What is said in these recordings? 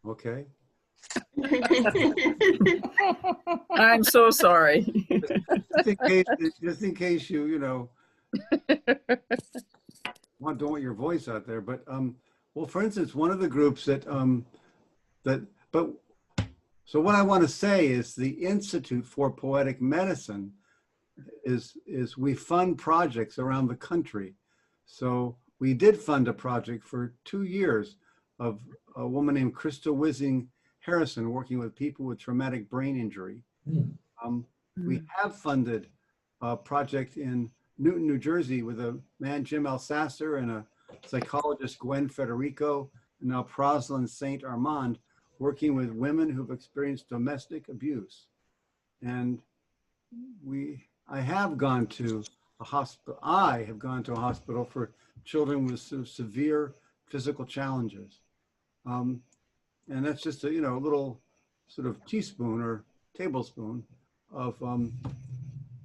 Okay. I'm so sorry. Just in case you don't want your voice out there, but well, for instance, one of the groups so what I want to say is the Institute for Poetic Medicine is we fund projects around the country. So we did fund a project for 2 years of a woman named Krista Wissing Harrison working with people with traumatic brain injury. We have funded a project in Newton, New Jersey with a man, Jim Alsasser, and a psychologist, Gwen Federico, and now Proslyn St. Armand, working with women who've experienced domestic abuse. And I have gone to a hospital. I have gone to a hospital for children with severe physical challenges. And that's just a little sort of teaspoon or tablespoon of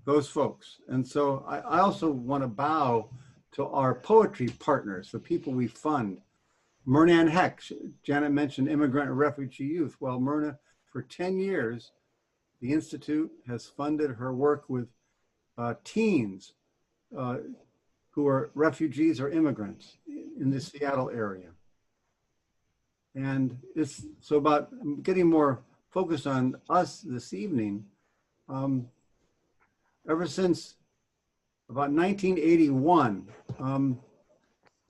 those folks. And so I also want to bow to our poetry partners, the people we fund. Myrna Ann Heck, Janet mentioned immigrant and refugee youth. Well, Myrna, for 10 years, the Institute has funded her work with teens who are refugees or immigrants in the Seattle area. And it's so about getting more focused on us this evening. Ever since about 1981,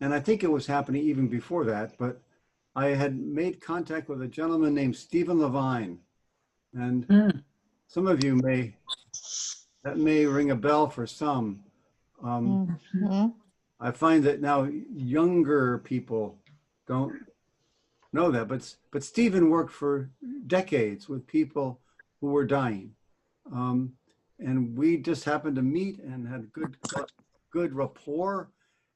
and I think it was happening even before that, but I had made contact with a gentleman named Stephen Levine. And some of you that may ring a bell for some. I find that now younger people don't know that, but Stephen worked for decades with people who were dying. And we just happened to meet and had good rapport.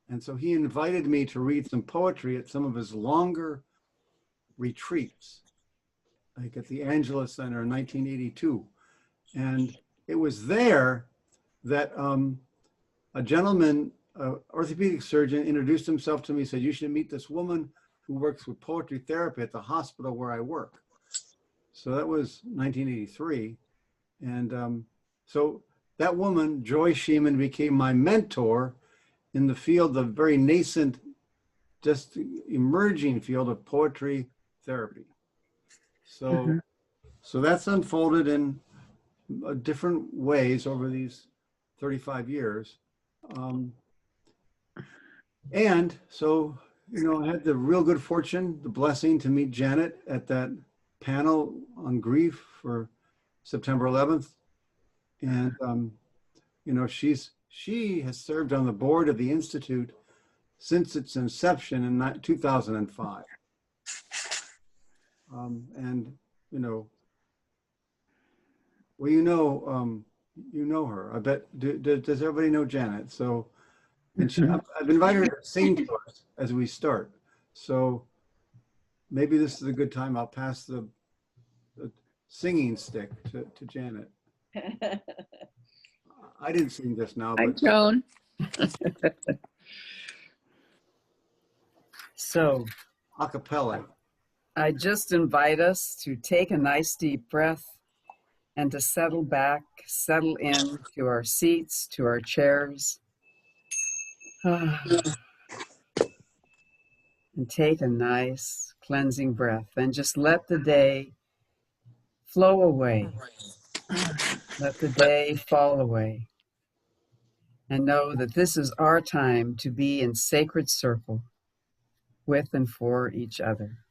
And so he invited me to read some poetry at some of his longer retreats, like at the Angela Center in 1982. And it was there that a gentleman, orthopedic surgeon, introduced himself to me, said, you should meet this woman who works with poetry therapy at the hospital where I work. So that was 1983. And so that woman, Joy Sheeman, became my mentor in the field of very nascent, just emerging field of poetry therapy. So, so that's unfolded in different ways over these 35 years. And so, I had the real good fortune, the blessing to meet Janet at that panel on grief for September 11th. And, she has served on the board of the Institute since its inception in 2005. And, well, you know her. I bet, does everybody know Janet? So, and I've invited her to sing to us as we start. So maybe this is a good time. I'll pass the singing stick to Janet. I didn't sing just now. Hi, Joan. So, a cappella. I just invite us to take a nice deep breath and to settle back, settle in to our seats, to our chairs. And take a nice cleansing breath and just let the day flow away. Let the day fall away. And know that this is our time to be in sacred circle with and for each other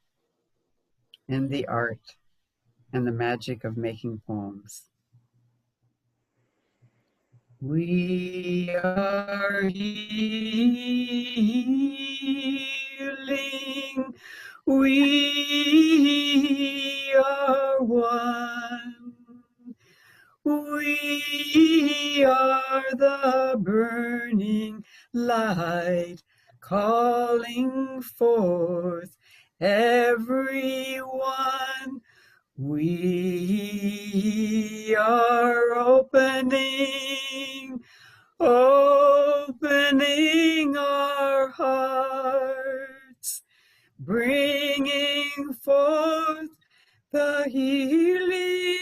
in the art and the magic of making poems. We are healing. We are one. We are the burning light, calling forth everyone. We are opening our hearts bringing forth the healing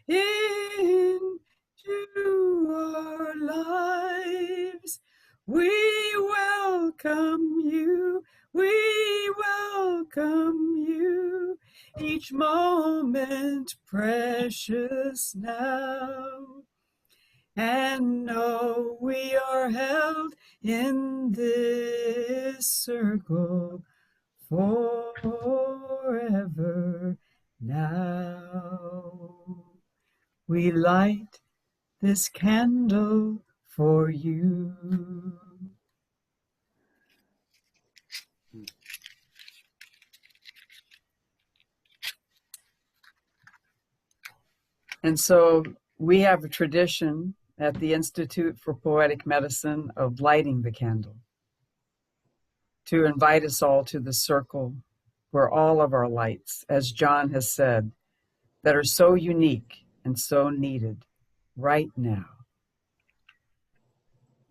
into our lives. We welcome you, we welcome you, each moment precious now. And know we are held in this circle forever now. We light this candle for you. And so we have a tradition at the Institute for Poetic Medicine of lighting the candle to invite us all to the circle where all of our lights, as John has said, that are so unique and so needed right now.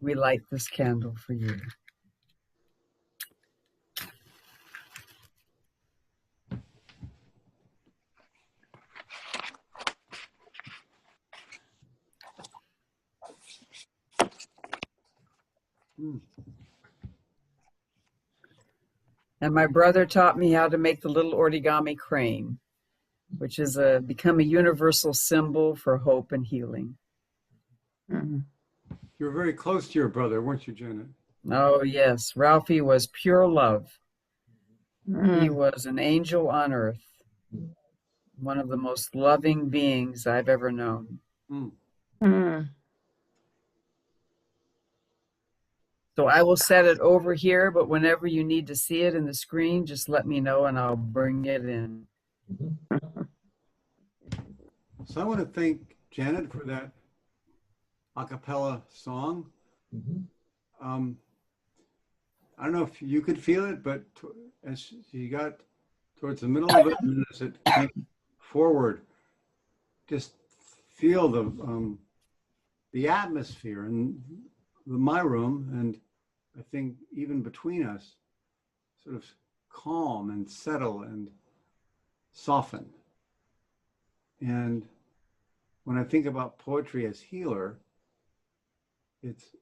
We light this candle for you. And my brother taught me how to make the little origami crane, which is become a universal symbol for hope and healing. You were very close to your brother, weren't you, Janet? Oh, yes. Ralphie was pure love. He was an angel on earth, one of the most loving beings I've ever known. So I will set it over here, but whenever you need to see it in the screen, just let me know and I'll bring it in. So I want to thank Janet for that a cappella song. I don't know if you could feel it, but as she got towards the middle of it, and as it came forward, just feel the atmosphere in my room, and I think even between us, sort of calm and settle and soften. And when I think about poetry as healer, it's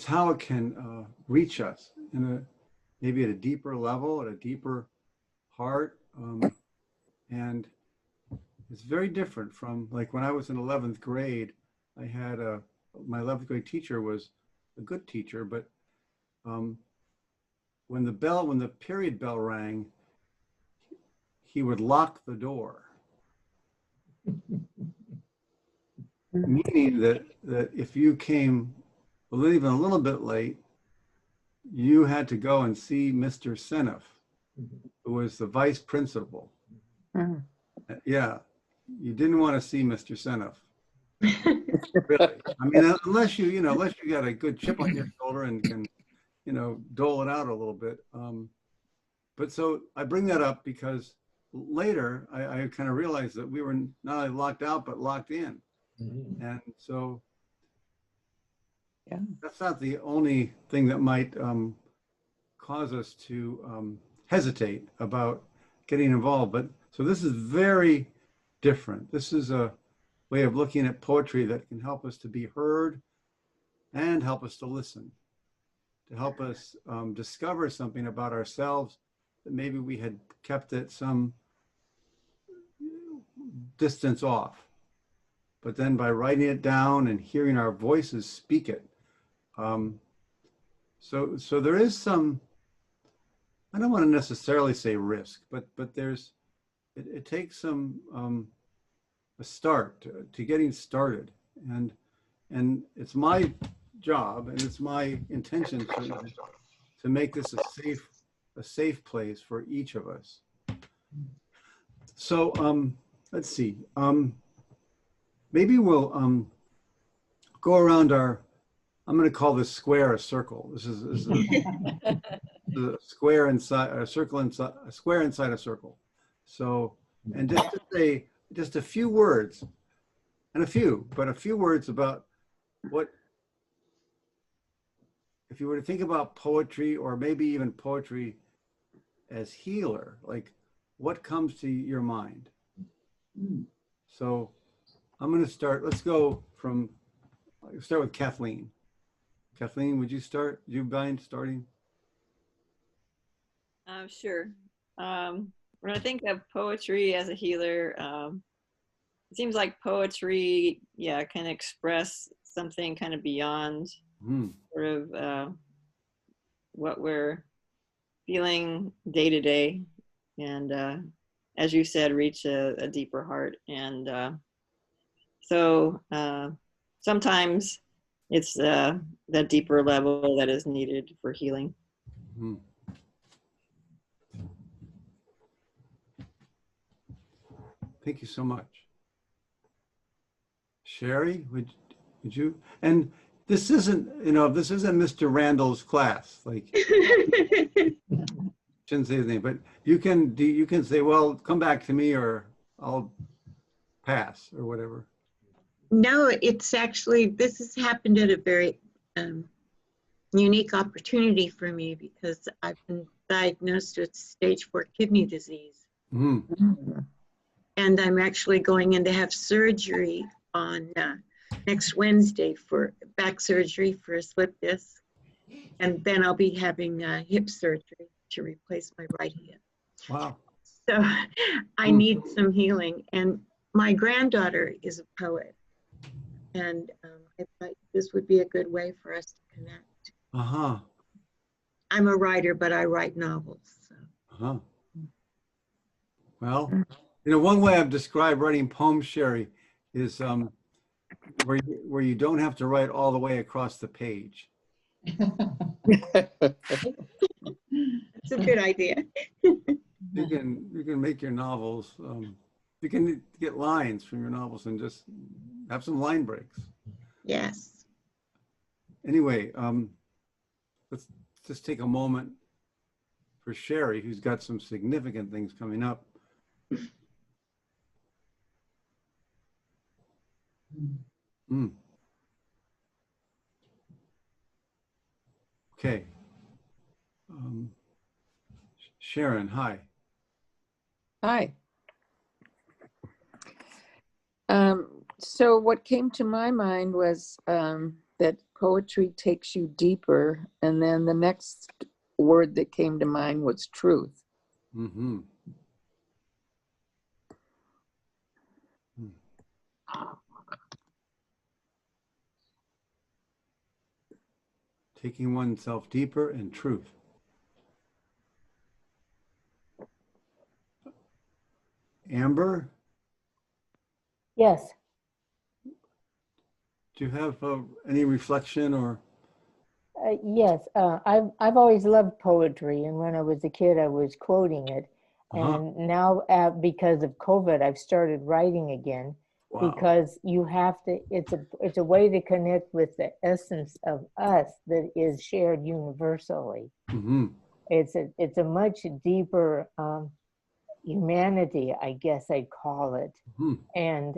how it can reach us in maybe at a deeper level, at a deeper heart, and it's very different from, like, when I was in 11th grade. I had my 11th grade teacher was a good teacher, but when the period bell rang, he would lock the door. Meaning that if you came even a little bit late, you had to go and see Mr. Seneff, who was the vice principal. Yeah, you didn't want to see Mr. Seneff. Really. I mean, unless you got a good chip on your shoulder and can, dole it out a little bit. But so I bring that up because later I kind of realized that we were not only locked out, but locked in. And so that's not the only thing that might cause us to hesitate about getting involved. But so this is very different. This is a way of looking at poetry that can help us to be heard and help us to listen, to help us discover something about ourselves that maybe we had kept at some distance off. But then by writing it down and hearing our voices speak it. So there is some, I don't want to necessarily say risk, but it takes some, a start to getting started. And it's my job and it's my intention to make this a safe place for each of us. So let's see. Maybe we'll go around I'm going to call this square a circle. This is a square inside a circle, inside a square inside a circle. So, and just to say just a few words, but a few words about what, if you were to think about poetry or maybe even poetry as healer, like what comes to your mind? So I'm going to start. Let's go from, start with Kathleen. Kathleen, would you start? Do you mind starting? Sure. When I think of poetry as a healer, it seems like poetry, yeah, can express something kind of beyond sort of what we're feeling day to day, and as you said, reach a deeper heart. And so sometimes it's that deeper level that is needed for healing. Thank you so much. Sherry, would you? And this isn't, you know, this isn't Mr. Randall's class. Like, shouldn't say his name, but you can say, well, come back to me or I'll pass or whatever. No, it's actually, this has happened at a very unique opportunity for me because I've been diagnosed with stage 4 kidney disease. And I'm actually going in to have surgery on next Wednesday for back surgery for a slip disc. And then I'll be having hip surgery to replace my right hip. Wow. So I need some healing. And my granddaughter is a poet. And I thought this would be a good way for us to connect. I'm a writer, but I write novels. So. Well, you know, one way I've described writing poems, Sherry, is where you don't have to write all the way across the page. That's a good idea. You can make your novels. You can get lines from your novels and just have some line breaks. Yes. Anyway, let's just take a moment for Sherry, who's got some significant things coming up. Okay. Sharon, hi. Hi. So what came to my mind was that poetry takes you deeper, and then the next word that came to mind was truth. Taking oneself deeper and truth. Amber? Yes. Do you have any reflection or? Yes, I've always loved poetry, and when I was a kid, I was quoting it. And now, because of COVID, I've started writing again. Wow. Because you have to. It's a way to connect with the essence of us that is shared universally. It's a much deeper humanity, I guess I'd call it. And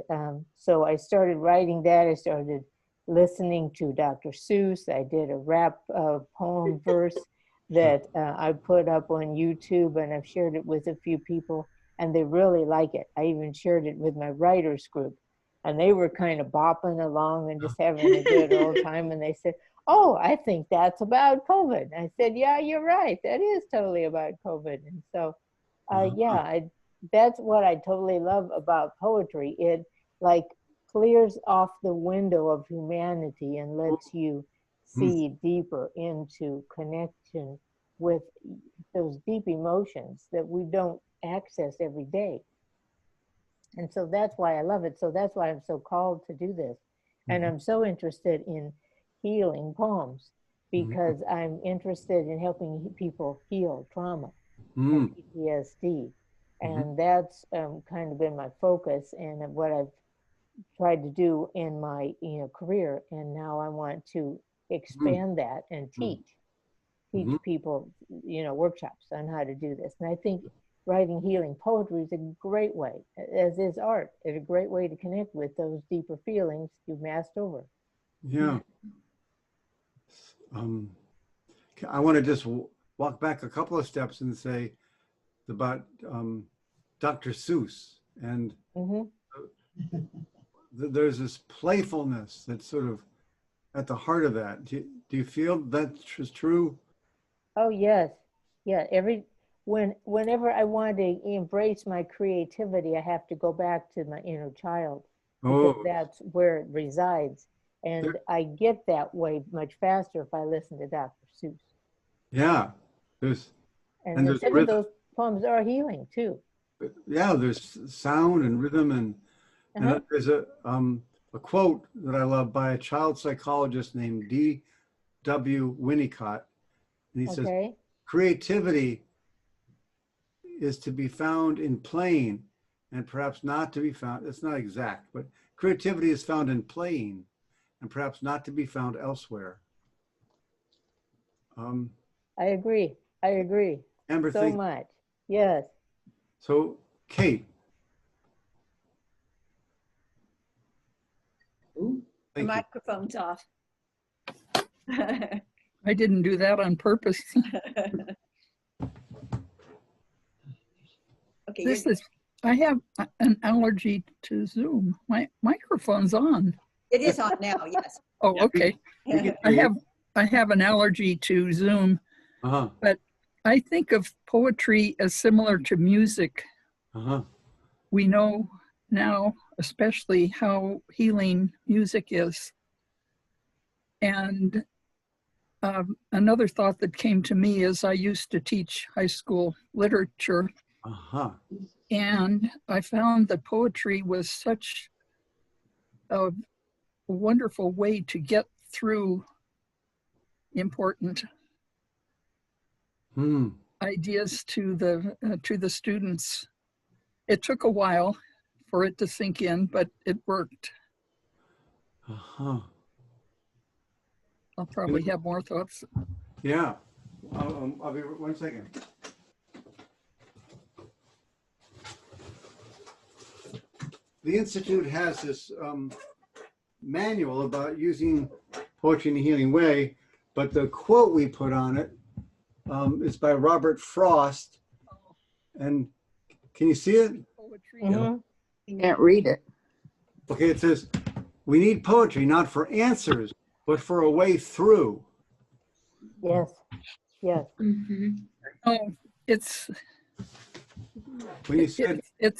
so I started writing that. I started listening to Dr. Seuss. I did a rap poem verse that I put up on YouTube, and I've shared it with a few people, and they really like it. I even shared it with my writers group, and they were kind of bopping along and just having a good old time. And they said, "Oh, I think that's about COVID." And I said, "Yeah, you're right. That is totally about COVID." And so, that's what I totally love about poetry. It like clears off the window of humanity and lets you see deeper into connection with those deep emotions that we don't access every day. And so that's why I love it. So that's why I'm so called to do this. And I'm so interested in healing poems because I'm interested in helping people heal trauma and PTSD. And that's kind of been my focus and what I've tried to do in my career. And now I want to expand that and teach people workshops on how to do this. And I think writing healing poetry is a great way, as is art. It's a great way to connect with those deeper feelings you've masked over. Yeah. I want to just walk back a couple of steps and say about Dr. Seuss. And there's this playfulness that's sort of at the heart of that. Do you feel that's true? Oh, yes. Yeah. Whenever I want to embrace my creativity, I have to go back to my inner child, because that's where it resides. And I get that way much faster if I listen to Dr. Seuss. Yeah. And some of those poems are healing too. Yeah, there's sound and rhythm, and there's a quote that I love by a child psychologist named D.W. Winnicott. And he says, creativity is to be found in playing and perhaps not to be found. It's not exact, but creativity is found in playing and perhaps not to be found elsewhere. I agree. Amber, so much. Yes. So, Kate. The microphone's off. I didn't do that on purpose. Okay. I have an allergy to Zoom. My microphone's on. It is on now, yes. Oh, okay. I have an allergy to Zoom, but I think of poetry as similar to music. We know now, especially, how healing music is. And another thought that came to me is I used to teach high school literature. And I found that poetry was such a wonderful way to get through important ideas to the students. It took a while for it to sink in, but it worked. I'll probably have more thoughts. Yeah. I'll be 1 second. The Institute has this manual about using poetry in a healing way, but the quote we put on it is by Robert Frost. And can you see it? You can't read it. Okay, it says, we need poetry not for answers, but for a way through. Yes. Oh, it's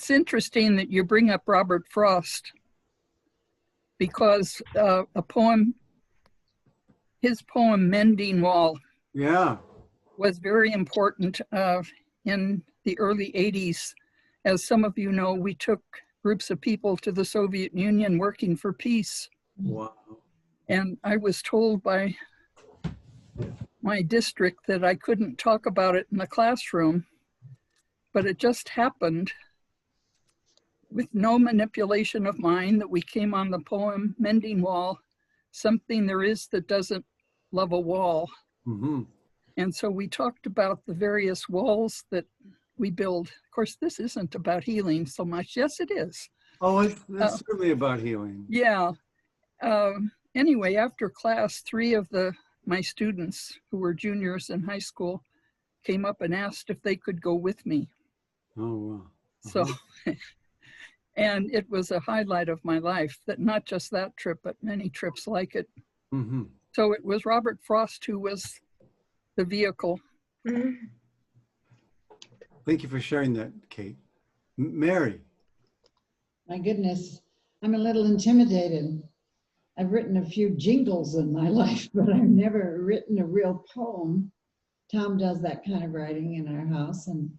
interesting that you bring up Robert Frost, because his poem Mending Wall was very important in the early 80s. As some of you know, we took groups of people to the Soviet Union working for peace. Wow. And I was told by my district that I couldn't talk about it in the classroom, but it just happened with no manipulation of mine that we came on the poem Mending Wall, something there is that doesn't love a wall. And so we talked about the various walls that we build. Of course, this isn't about healing so much. Yes, it is. Oh, it's certainly about healing. Yeah. Anyway, after class, 3 of my students who were juniors in high school came up and asked if they could go with me. Oh, wow. So, and it was a highlight of my life, that not just that trip, but many trips like it. So it was Robert Frost who was the vehicle. Thank you for sharing that, Kate. Mary. My goodness, I'm a little intimidated. I've written a few jingles in my life, but I've never written a real poem. Tom does that kind of writing in our house, and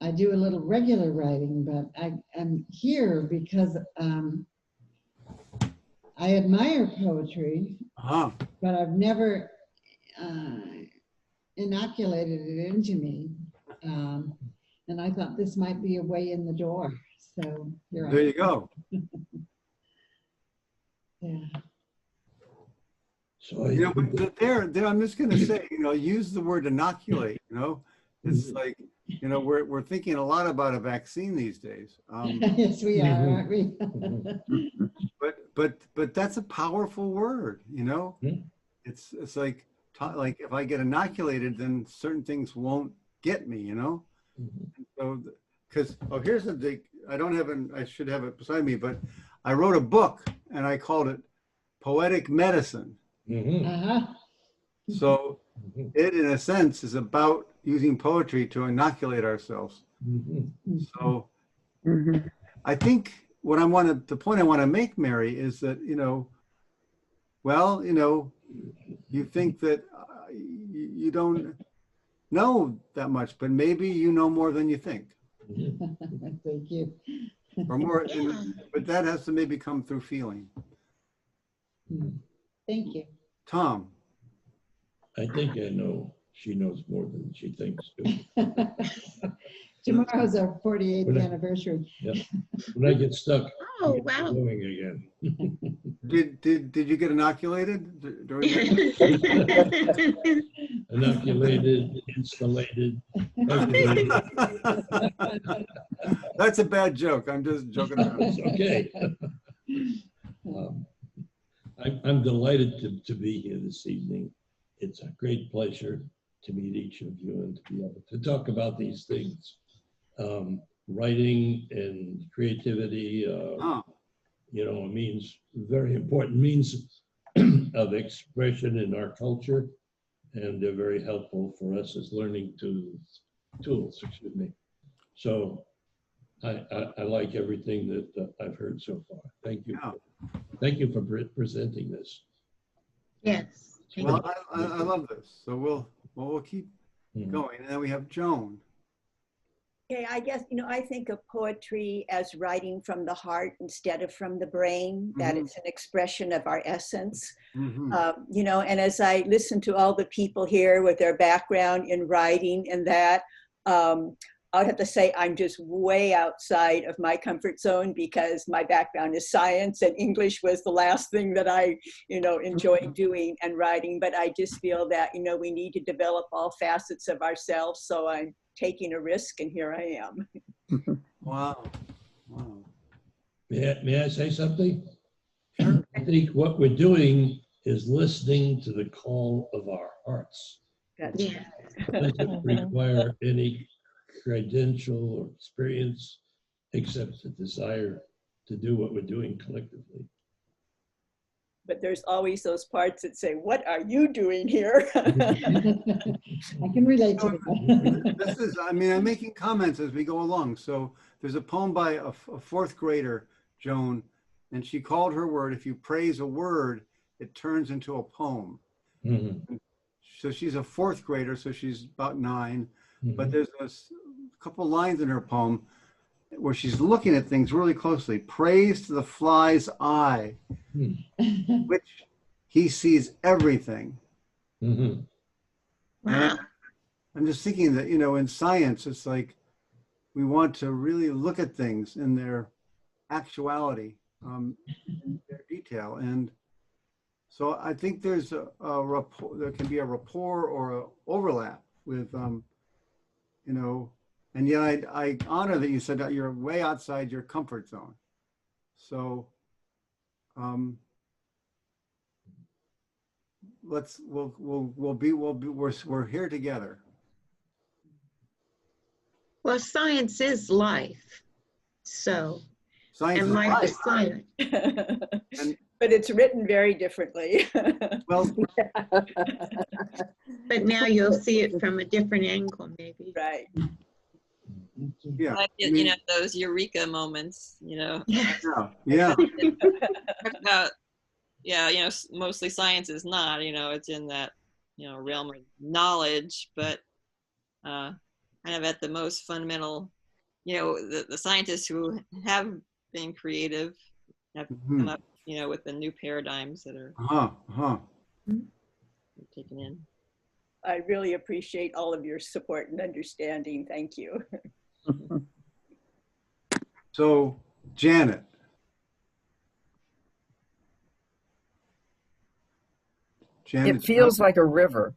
I do a little regular writing, but I'm here because I admire poetry, but I've never inoculated it into me. And I thought this might be a way in the door. So here I am. There you go. Yeah. So but there, I'm just going to say, use the word inoculate. It's like, we're thinking a lot about a vaccine these days. Yes, we are, aren't we? but that's a powerful word, you know. It's like if I get inoculated, then certain things won't get me, you know. So because here's the big, I should have it beside me, but I wrote a book and I called it Poetic Medicine. So it, in a sense, is about using poetry to inoculate ourselves. So I think the point I want to make, Mary, is that, you know, well, you know, you think that you don't know that much, but maybe you know more than you think. Thank you. Or more, but that has to maybe come through feeling. Thank you. Tom. I think I know she knows more than she thinks too. Tomorrow's our 48th anniversary. Yeah. When I get stuck, Oh, I get wow. going again. Did you get inoculated during that? Inoculated, installated. That's a bad joke. I'm just joking around. It's okay. I'm delighted to be here this evening. It's a great pleasure to meet each of you and to be able to talk about these things. Writing and creativity, you know, means very important means of expression in our culture, and they're very helpful for us as learning tools. Excuse me. So I like everything that I've heard so far. Thank you. Thank you for presenting this. Yes. Well, I love this. So we'll keep going. And then we have Joan. Okay, I guess, you know, I think of poetry as writing from the heart instead of from the brain, that it's an expression of our essence. You know, and as I listen to all the people here with their background in writing and that, I would have to say I'm just way outside of my comfort zone because my background is science and English was the last thing that I, you know, enjoyed doing and writing. But I just feel that, you know, we need to develop all facets of ourselves. So I'm taking a risk and here I am. Wow. May I say something? Sure. I think what we're doing is listening to the call of our hearts. That's It doesn't require any credential or experience except the desire to do what we're doing collectively. But there's always those parts that say, what are you doing here? I can relate to that. This is, I mean, I'm making comments as we go along. So there's a poem by a fourth grader, Joan, and she called her word, if you praise a word, it turns into a poem. So she's a fourth grader, so she's about 9. But there's a couple lines in her poem where she's looking at things really closely. Praise to the fly's eye, which he sees everything. And I'm just thinking that, you know, in science, it's like we want to really look at things in their actuality, in their detail. And so I think there's a rapport, there can be a rapport or an overlap with, you know, and yet I honor that you said that you're way outside your comfort zone. So we're here together. Well, science is life. So, Science and is life is life. silent. But it's written very differently. Well, But now you'll see it from a different angle, maybe. Right. yeah. Like, I mean, you know, those eureka moments, you know. Yes. yeah. About, yeah, you know, mostly science is not, you know, it's in that, you know, realm of knowledge, but kind of at the most fundamental, you know, the scientists who have been creative have come up, you know, with the new paradigms that are taken in. I really appreciate all of your support and understanding. Thank you. So, Janet. It feels like a river.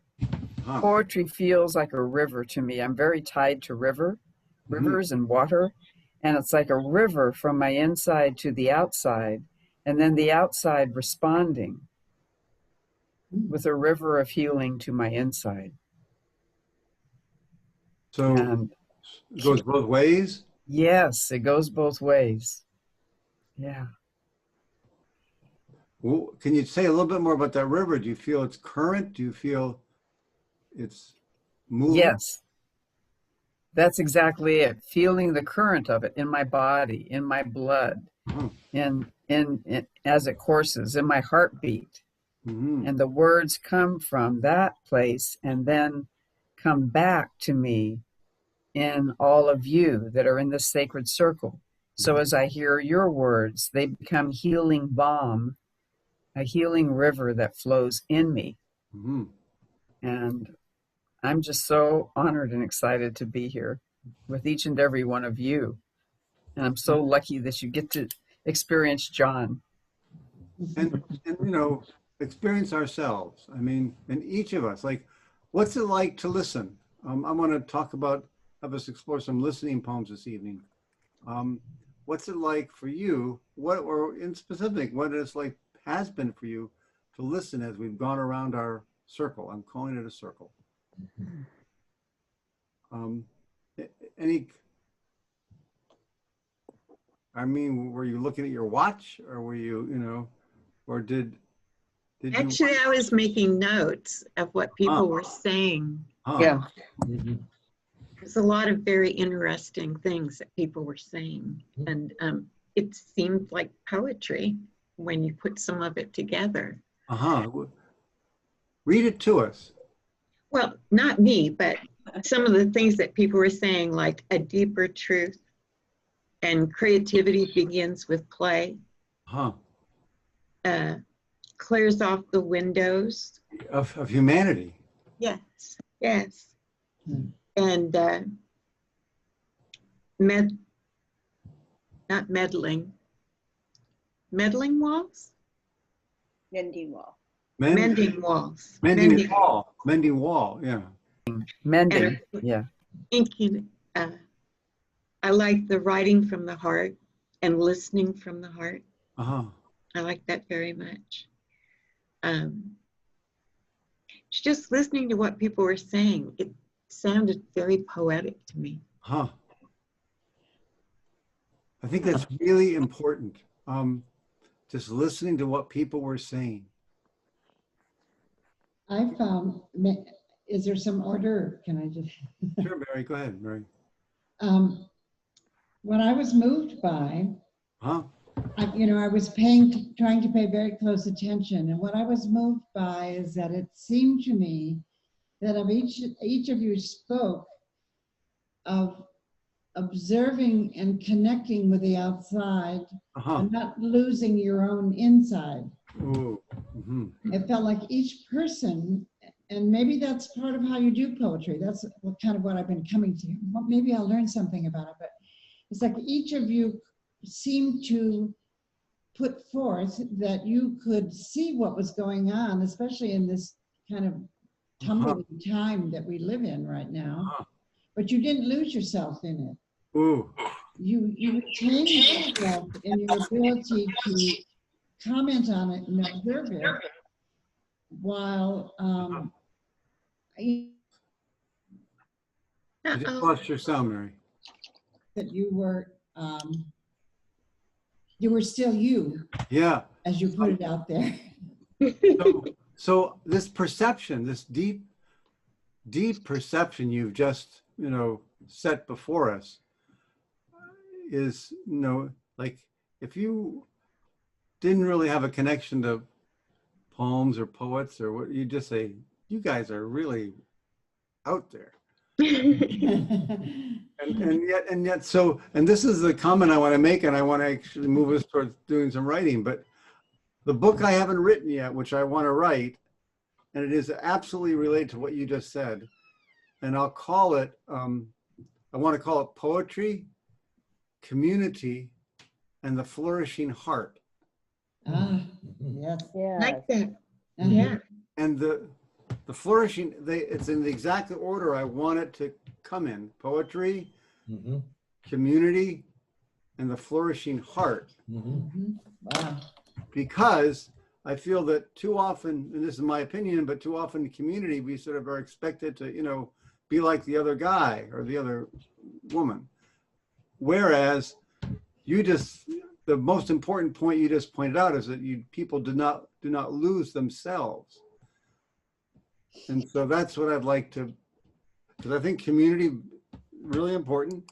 Poetry feels like a river to me. I'm very tied to rivers and water. And it's like a river from my inside to the outside. and then the outside responding with a river of healing to my inside. So And it goes both ways? yes, it goes both ways. Yeah. Well, can you say a little bit more about that river? Do you feel it's current? Do you feel it's moving? Yes. That's exactly it. Feeling the current of it in my body, in my blood, in as it courses, in my heartbeat. And the words come from that place and then come back to me in all of you that are in this sacred circle. So as I hear your words, they become healing balm, a healing river that flows in me. And I'm just so honored and excited to be here with each and every one of you. And I'm so lucky that you get to experience John. And you know, experience ourselves. I mean, and each of us, like, what's it like to listen? I want to talk about, have us explore some listening poems this evening. What's it like for you? What, or in specific, what it's like has been for you to listen as we've gone around our circle? I'm calling it a circle. I mean, were you looking at your watch, or were you, you know, or did Actually, you? I was making notes of what people were saying. Yeah. There's a lot of very interesting things that people were saying. And it seemed like poetry when you put some of it together. Read it to us. Well, not me, but some of the things that people were saying, like a deeper truth and creativity begins with play. Clears off the windows. Of humanity. Yes, yes. And not meddling. Meddling walls? Mending wall. Mending walls. Mending wall. Mending wall, yeah. Mending, yeah. Thinking, I like the writing from the heart and listening from the heart. I like that very much. Just listening to what people were saying, it sounded very poetic to me. I think that's really important. Just listening to what people were saying. I found, is there some order? Can I just? Sure, Mary, go ahead, Mary. What I was moved by, I was trying to pay very close attention. And what I was moved by is that it seemed to me that of each of you spoke of observing and connecting with the outside and not losing your own inside. It felt like each person, and maybe that's part of how you do poetry. That's kind of what I've been coming to. Well, maybe I'll learn something about it, but it's like each of you seemed to put forth that you could see what was going on, especially in this kind of tumbling time that we live in right now. But you didn't lose yourself in it. You retained yourself in your ability to comment on it and observe it while you just lost your sound, Mary. That you were still you. Yeah. As you put it out there. So this perception, this deep perception you've just, set before us is, like if you didn't really have a connection to poems or poets or what, you just say, you guys are really out there. and yet so, and this is the comment I want to make, and I want to actually move us towards doing some writing, but the book I haven't written yet, which I want to write, and it is absolutely related to what you just said, and I'll call it, I want to call it Poetry, Community, and the Flourishing Heart. Yes. Yeah. Like that. Yeah. And the flourishing, it's in the exact order I want it to come in. Poetry, community, and the flourishing heart. Wow. because I feel that too often, and this is my opinion, but too often in the community, we sort of are expected to, be like the other guy or the other woman. Whereas the most important point you just pointed out is that people do not lose themselves. And so that's what I'd like to, because I think community really important.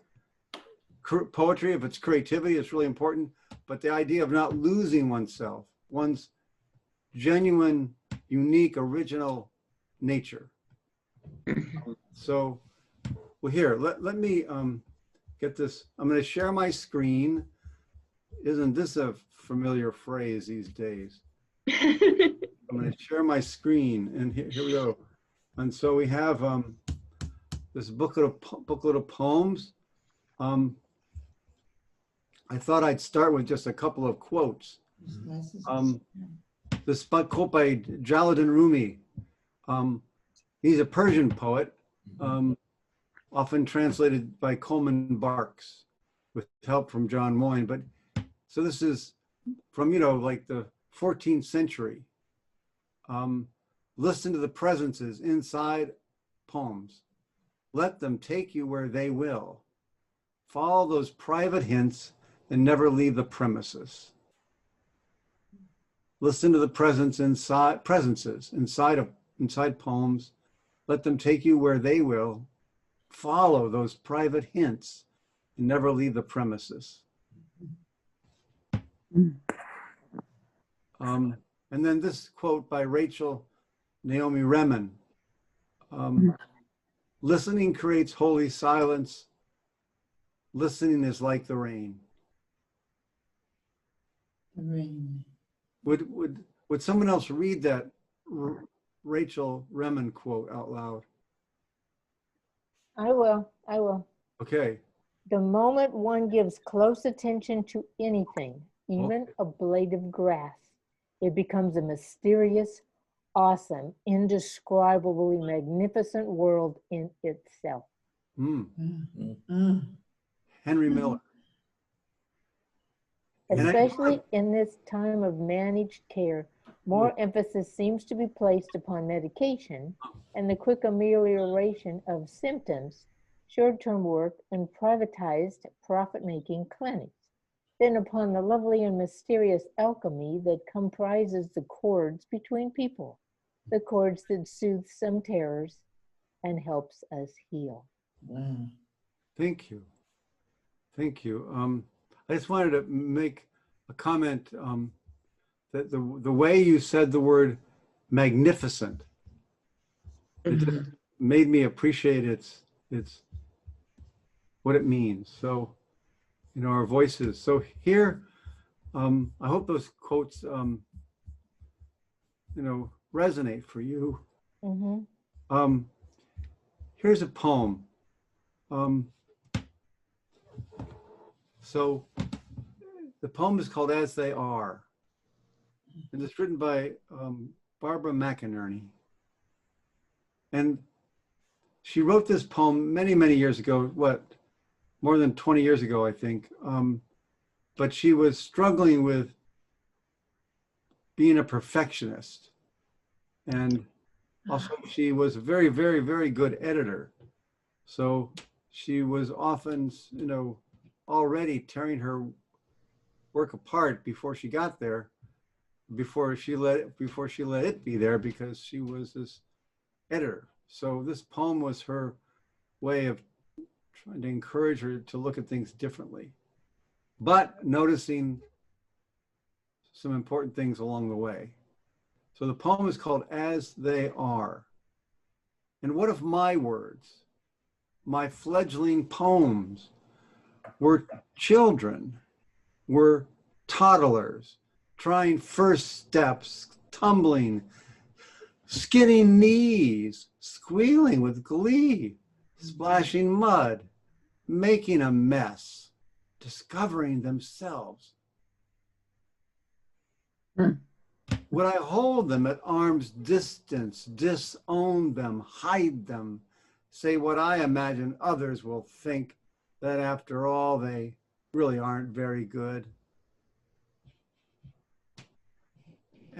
Poetry, if it's creativity, it's really important. But the idea of not losing oneself, one's genuine, unique, original nature. So, well, here, let me get this. I'm going to share my screen. Isn't this a familiar phrase these days? I'm going to share my screen, and here we go. And so we have this booklet of poems. I thought I'd start with just a couple of quotes. This quote by Jalaluddin Rumi. He's a Persian poet, often translated by Coleman Barks with help from John Moyne. But so this is from, like the 14th century. Listen to the presences inside poems. Let them take you where they will. Follow those private hints and never leave the premises. Listen to the presences inside poems. Let them take you where they will. Follow those private hints and never leave the premises. And then this quote by Rachel Naomi Remen. Listening creates holy silence. Listening is like the rain. The rain. Would someone else read that Rachel Remen quote out loud? I will. Okay. The moment one gives close attention to anything, even a blade of grass, it becomes a mysterious, awesome, indescribably magnificent world in itself. Henry Miller. Especially in this time of managed care, more emphasis seems to be placed upon medication and the quick amelioration of symptoms, short-term work, and privatized profit-making clinics than upon the lovely and mysterious alchemy that comprises the chords between people, the chords that soothe some terrors and helps us heal. Wow. Thank you. Thank you. I just wanted to make a comment that the way you said the word magnificent, it just made me appreciate its what it means. So, our voices. So here, I hope those quotes, resonate for you. Here's a poem. So the poem is called As They Are, and it's written by Barbara McInerney. And she wrote this poem many, many years ago, more than 20 years ago, I think. But she was struggling with being a perfectionist. And also she was a very, very, very good editor. So she was often, already tearing her work apart before she got there, before she let it be there, because she was this editor. So this poem was her way of trying to encourage her to look at things differently, but noticing some important things along the way. So the poem is called As They Are. And what if my words, my fledgling poems, were children, were toddlers, trying first steps, tumbling, skinning knees, squealing with glee, splashing mud, making a mess, discovering themselves? Would I hold them at arm's distance, disown them, hide them, say what I imagine others will think, that after all, they really aren't very good?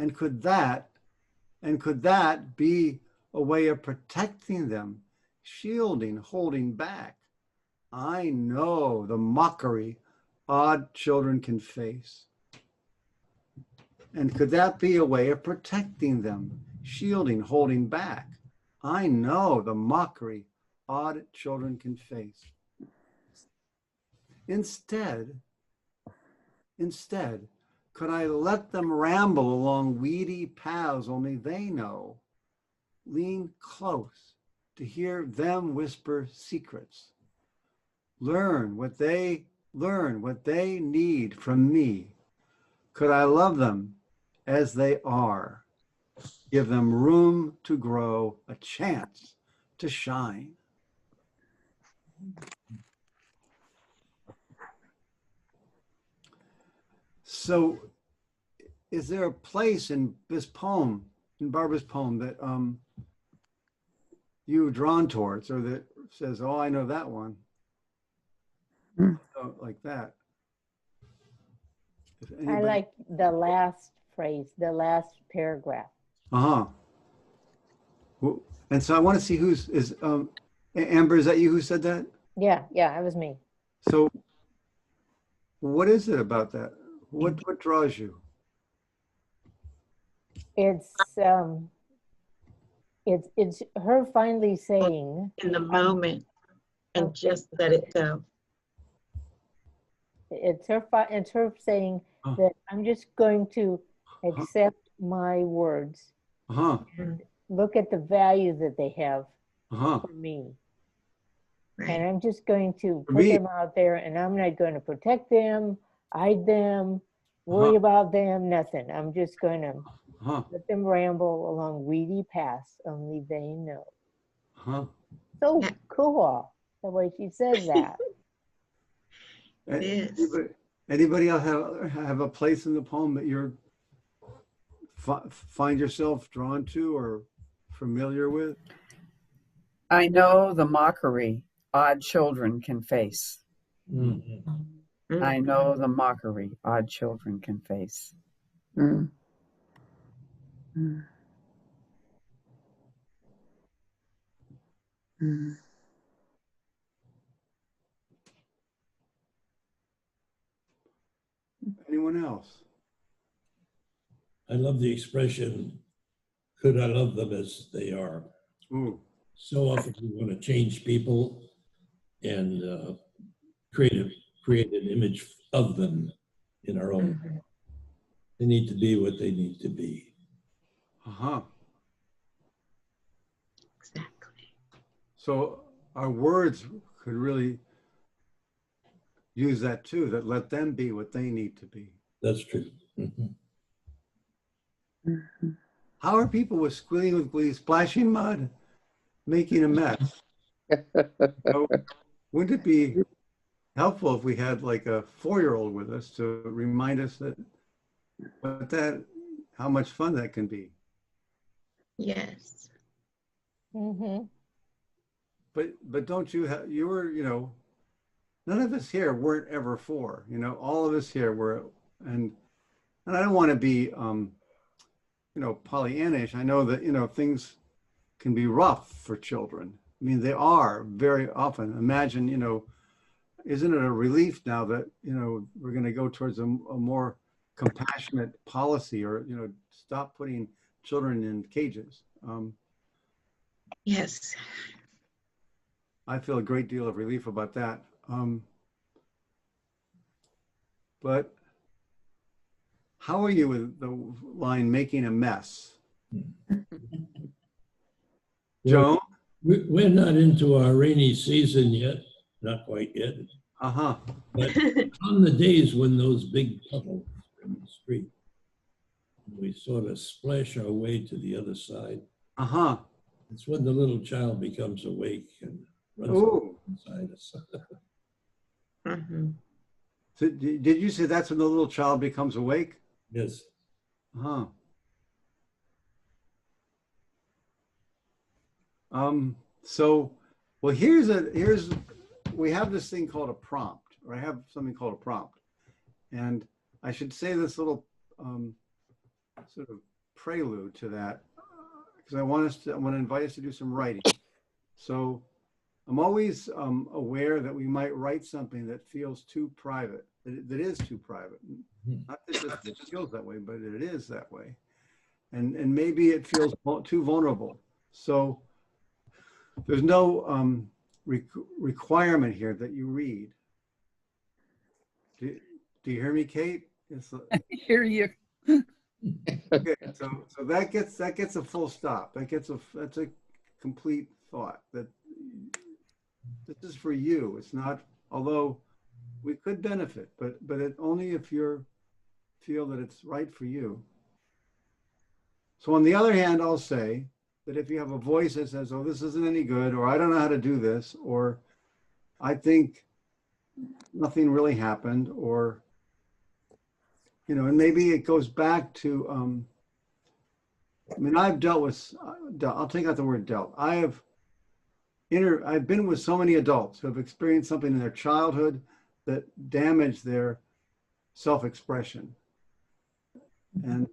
And could that be a way of protecting them, shielding, holding back? I know the mockery odd children can face. And could that be a way of protecting them, shielding, holding back? I know the mockery odd children can face. Instead, could I let them ramble along weedy paths only they know, lean close to hear them whisper secrets, learn what they need from me? Could I love them as they are, give them room to grow, a chance to shine? So is there a place in this poem, in Barbara's poem, that you're drawn towards, or that says, oh, I know that one? So, like that. I like the last phrase, the last paragraph. Uh-huh. Well, and so I want to see Amber, is that you who said that? Yeah, it was me. So what is it about that? What draws you? It's her finally saying, in the moment, and just let it go. It's her saying that I'm just going to accept my words and look at the value that they have for me. Right. And I'm just going to put them out there, and I'm not going to protect them, hide them, worry about them, nothing. I'm just going to let them ramble along weedy paths only they know. So cool, the way she says that. It is. Anybody else have a place in the poem that you're find yourself drawn to or familiar with? I know the mockery odd children can face. Mm-hmm. I know the mockery odd children can face. Mm. Mm. Mm. Anyone else? I love the expression, could I love them as they are? Ooh. So often we want to change people and create an image of them in our own. They need to be what they need to be. Exactly. So our words could really use that too, that let them be what they need to be. That's true. How are people with Squealing with Glee, Splashing Mud, making a mess? Wouldn't it be helpful if we had like a 4-year-old with us to remind us how much fun that can be? Yes. But don't you have, none of us here weren't ever 4, all of us here were, and I don't want to be, Pollyannish. I know that, things can be rough for children. I mean, they are very often. Imagine, isn't it a relief now that, we're going to go towards a more compassionate policy, or, stop putting children in cages? Yes. I feel a great deal of relief about that. But how are you with the line "making a mess"? Joan? We're not into our rainy season yet, not quite yet. But on the days when those big puddles are in the street, we sort of splash our way to the other side. It's when the little child becomes awake and runs inside us. So did you say that's when the little child becomes awake? Yes. So, well, we have this thing called a prompt, or I have something called a prompt. And I should say this little sort of prelude to that, because I want to invite us to do some writing. So I'm always aware that we might write something that feels too private, that is too private. Not that it feels that way, but it is that way. And maybe it feels too vulnerable. So there's no requirement here that you read. Do you hear me, Kate? I hear you. Okay, so that gets a full stop. That's a complete thought. That this is for you. It's not, although we could benefit, but only if you feel that it's right for you. So on the other hand, I'll say that if you have a voice that says, "Oh, this isn't any good," or "I don't know how to do this," or "I think nothing really happened," or and maybe it goes back to I mean, I've dealt with, I'll take out the word dealt. I've been with so many adults who have experienced something in their childhood that damaged their self-expression. And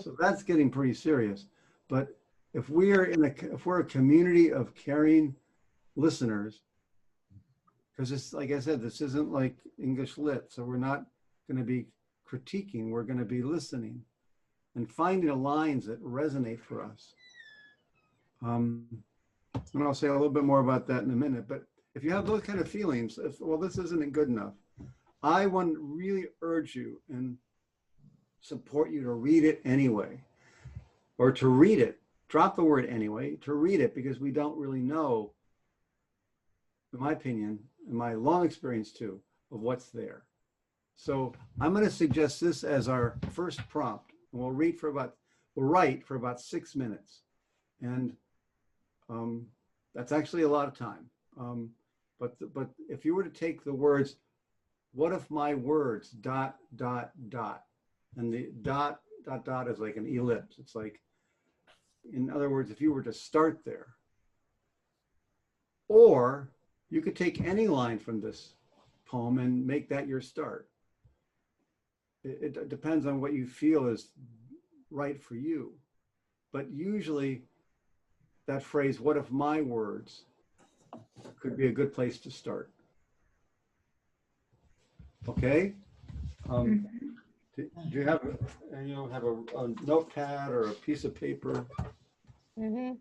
so that's getting pretty serious. But if we're a community of caring listeners, because it's, like I said, this isn't like English lit, so we're not going to be critiquing, we're going to be listening and finding the lines that resonate for us. And I'll say a little bit more about that in a minute, but if you have those kind of feelings, well, this isn't good enough, I want to really urge you and support you to read it anyway, or to read it, drop the word anyway, to read it, because we don't really know, in my opinion, in my long experience too, of what's there. So I'm going to suggest this as our first prompt, and we'll write for about 6 minutes. And that's actually a lot of time. But if you were to take the words, what if my words ... and the ... is like an ellipse. It's like, in other words, if you were to start there, or you could take any line from this poem and make that your start. It depends on what you feel is right for you. But usually that phrase, what if my words, could be a good place to start. Okay? Do you have a notepad or a piece of paper? Mm-hmm.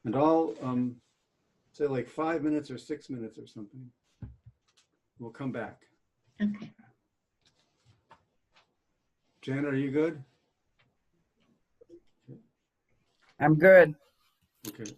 And I'll say like 5 minutes or 6 minutes or something. We'll come back. Okay. Janet, are you good? I'm good. Okay.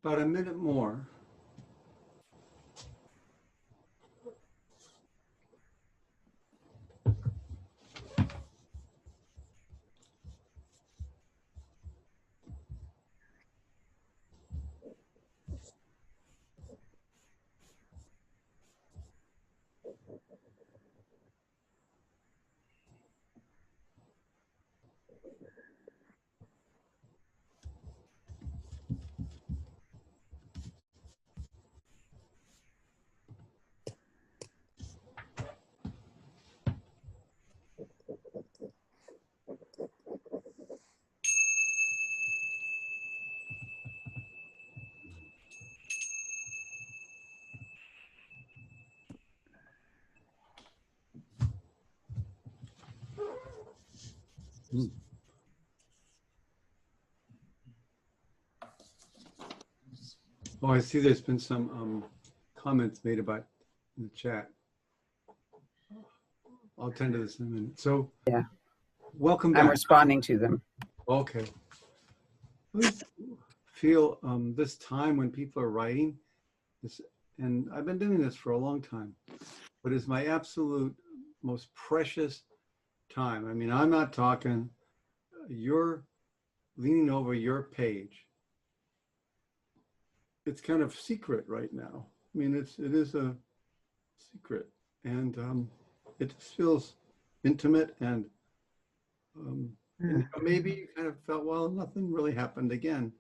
about a minute more. Oh, I see there's been some comments made about in the chat. I'll attend to this in a minute. So, yeah, welcome back. I'm responding to them. Okay. Please feel this time when people are writing, this, and I've been doing this for a long time, but it's my absolute most precious time. I mean, I'm not talking, you're leaning over your page. It's kind of secret right now. I mean, it is a secret, and it just feels intimate, and maybe you kind of felt, well, nothing really happened again,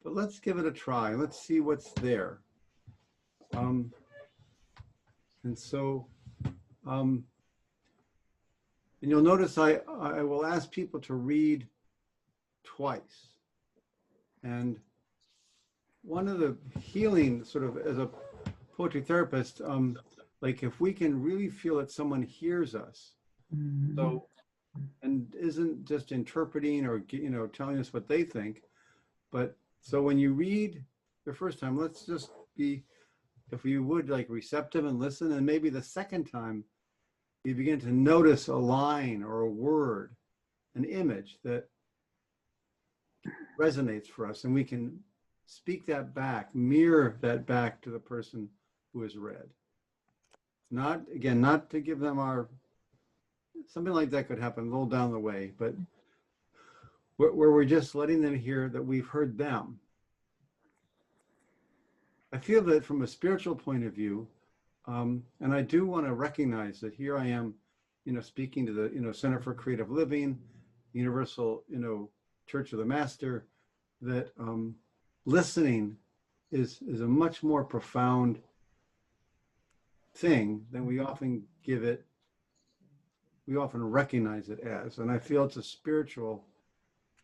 but let's give it a try. Let's see what's there. And so, and you'll notice I will ask people to read twice. And one of the healing, sort of as a poetry therapist, like if we can really feel that someone hears us, so, and isn't just interpreting or, you know, telling us what they think, but so when you read the first time, let's just be, if you would, like receptive and listen, and maybe the second time you begin to notice a line or a word, an image that resonates for us, and we can speak that back, mirror that back to the person who has read. Not, again, not to give them our, something like that could happen a little down the way, but where we're just letting them hear that we've heard them. I feel that from a spiritual point of view, and I do want to recognize that here I am, you know, speaking to the, you know, Center for Creative Living, Universal, you know, Church of the Master, that listening is a much more profound thing than we often give it, we often recognize it as. And I feel it's a spiritual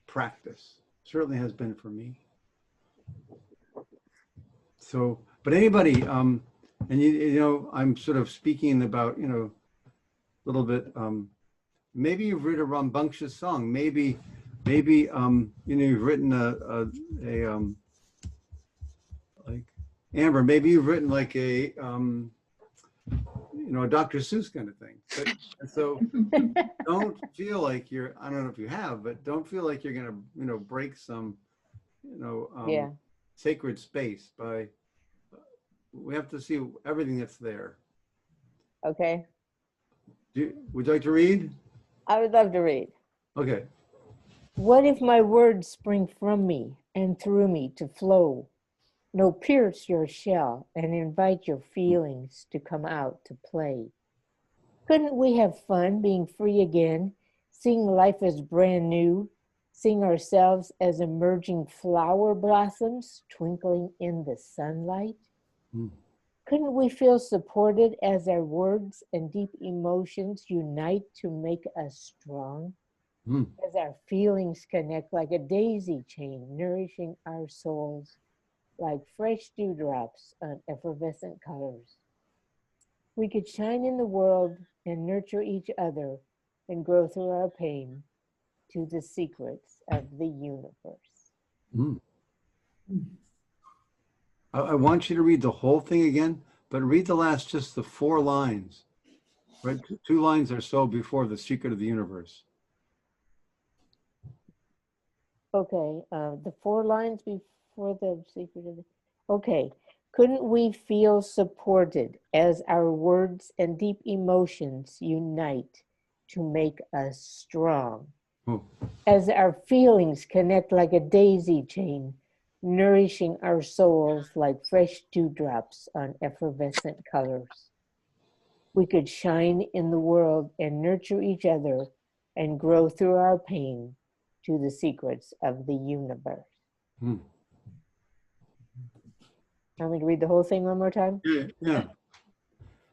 practice, certainly has been for me. So, but anybody, and you know, I'm sort of speaking about, you know, a little bit, maybe you've written a rambunctious song, maybe, you know, you've written like Amber, maybe you've written like a, you know, a Dr. Seuss kind of thing. But, so don't feel like you're, I don't know if you have, but don't feel like you're going to, you know, break some, you know, sacred space by, we have to see everything that's there. Okay. Would you like to read? I would love to read. Okay. What if my words spring from me and through me to flow? No, pierce your shell and invite your feelings to come out to play. Couldn't we have fun being free again, seeing life as brand new, seeing ourselves as emerging flower blossoms twinkling in the sunlight? Couldn't we feel supported as our words and deep emotions unite to make us strong? As our feelings connect like a daisy chain, nourishing our souls like fresh dewdrops on effervescent colors. We could shine in the world and nurture each other and grow through our pain to the secrets of the universe. I want you to read the whole thing again, but read the last, just the 4 lines, right? 2 lines or so before the secret of the universe. Okay, the 4 lines before the secret of the, Okay. Couldn't we feel supported as our words and deep emotions unite to make us strong? Oh. As our feelings connect like a daisy chain, nourishing our souls like fresh dewdrops on effervescent colors. We could shine in the world and nurture each other and grow through our pain to the secrets of the universe. Hmm. Want me to read the whole thing one more time? Yeah.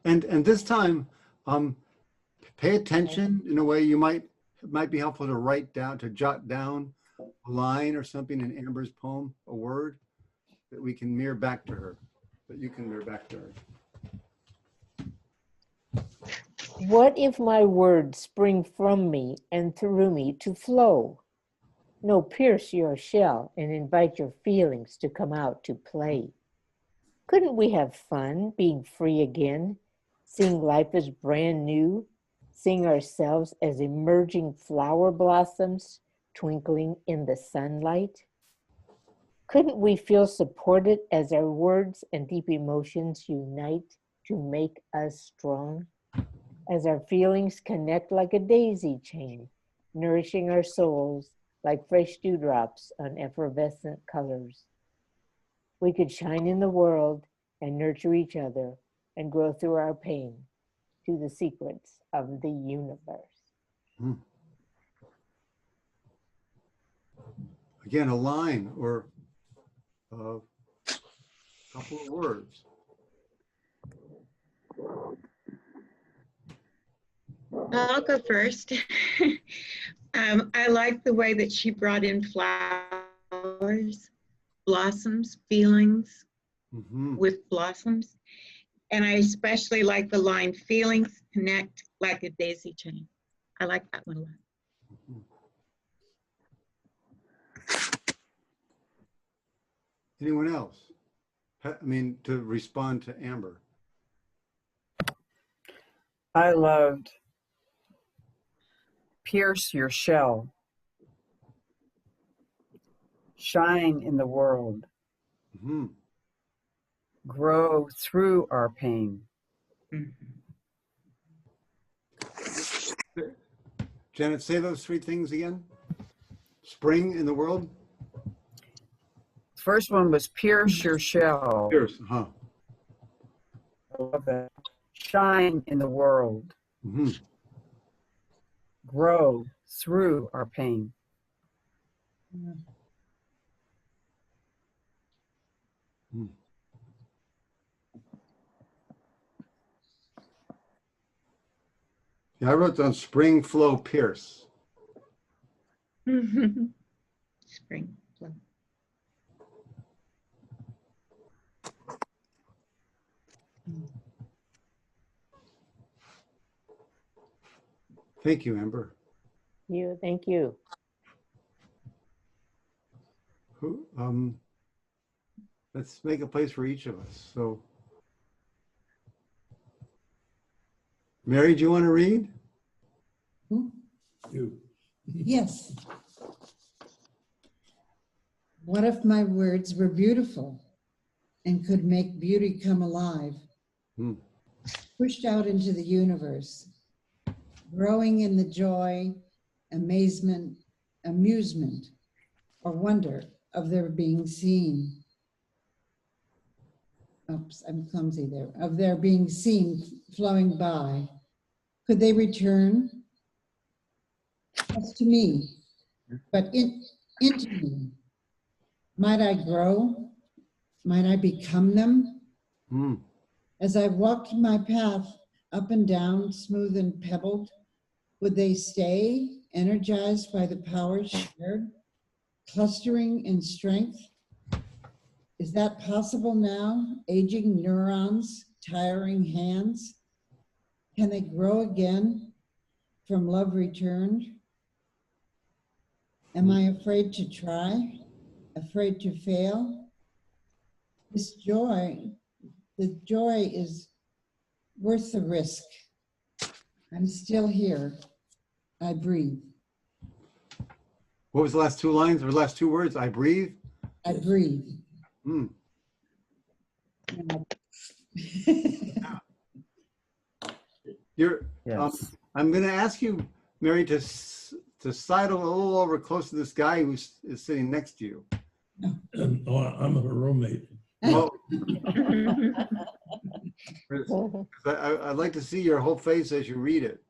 And this time, pay attention in a way it might be helpful to write down, to jot down a line or something in Amber's poem, a word that we can mirror back to her, that you can mirror back to her. What if my words spring from me and through me to flow? No, pierce your shell and invite your feelings to come out to play. Couldn't we have fun being free again, seeing life as brand new, seeing ourselves as emerging flower blossoms twinkling in the sunlight? Couldn't we feel supported as our words and deep emotions unite to make us strong? As our feelings connect like a daisy chain, nourishing our souls like fresh dewdrops on effervescent colors. We could shine in the world and nurture each other and grow through our pain to the secrets of the universe. Hmm. Again, a line or a couple of words. I'll go first. I like the way that she brought in flowers, blossoms, feelings with blossoms. And I especially like the line, feelings connect like a daisy chain. I like that one a lot. Anyone else? I mean, to respond to Amber. I loved pierce your shell, shine in the world, grow through our pain. Janet, say those three things again. Spring in the world. First one was pierce your shell. Pierce, I love that. Shine in the world. Grow through our pain. Yeah, I wrote down spring flow pierce. Spring flow. Thank you, Amber. Thank you. Let's make a place for each of us. So, Mary, do you want to read? Who? You. Yes. What if my words were beautiful and could make beauty come alive, pushed out into the universe, growing in the joy, amazement, amusement, or wonder of their being seen. Oops, I'm clumsy there. Of their being seen flowing by. Could they return? Yes, to me, but into me. Might I grow? Might I become them? As I walked my path up and down, smooth and pebbled, would they stay energized by the power shared, clustering in strength? Is that possible now? Aging neurons, tiring hands? Can they grow again from love returned? Am I afraid to try? Afraid to fail? This joy, the joy is worth the risk. I'm still here. I breathe. What was the last two lines or last two words? I breathe? I breathe. You're, Yes. I'm going to ask you, Mary, to sidle a little over close to this guy who is sitting next to you. Oh, I'm her roommate. Oh, I'd like to see your whole face as you read it.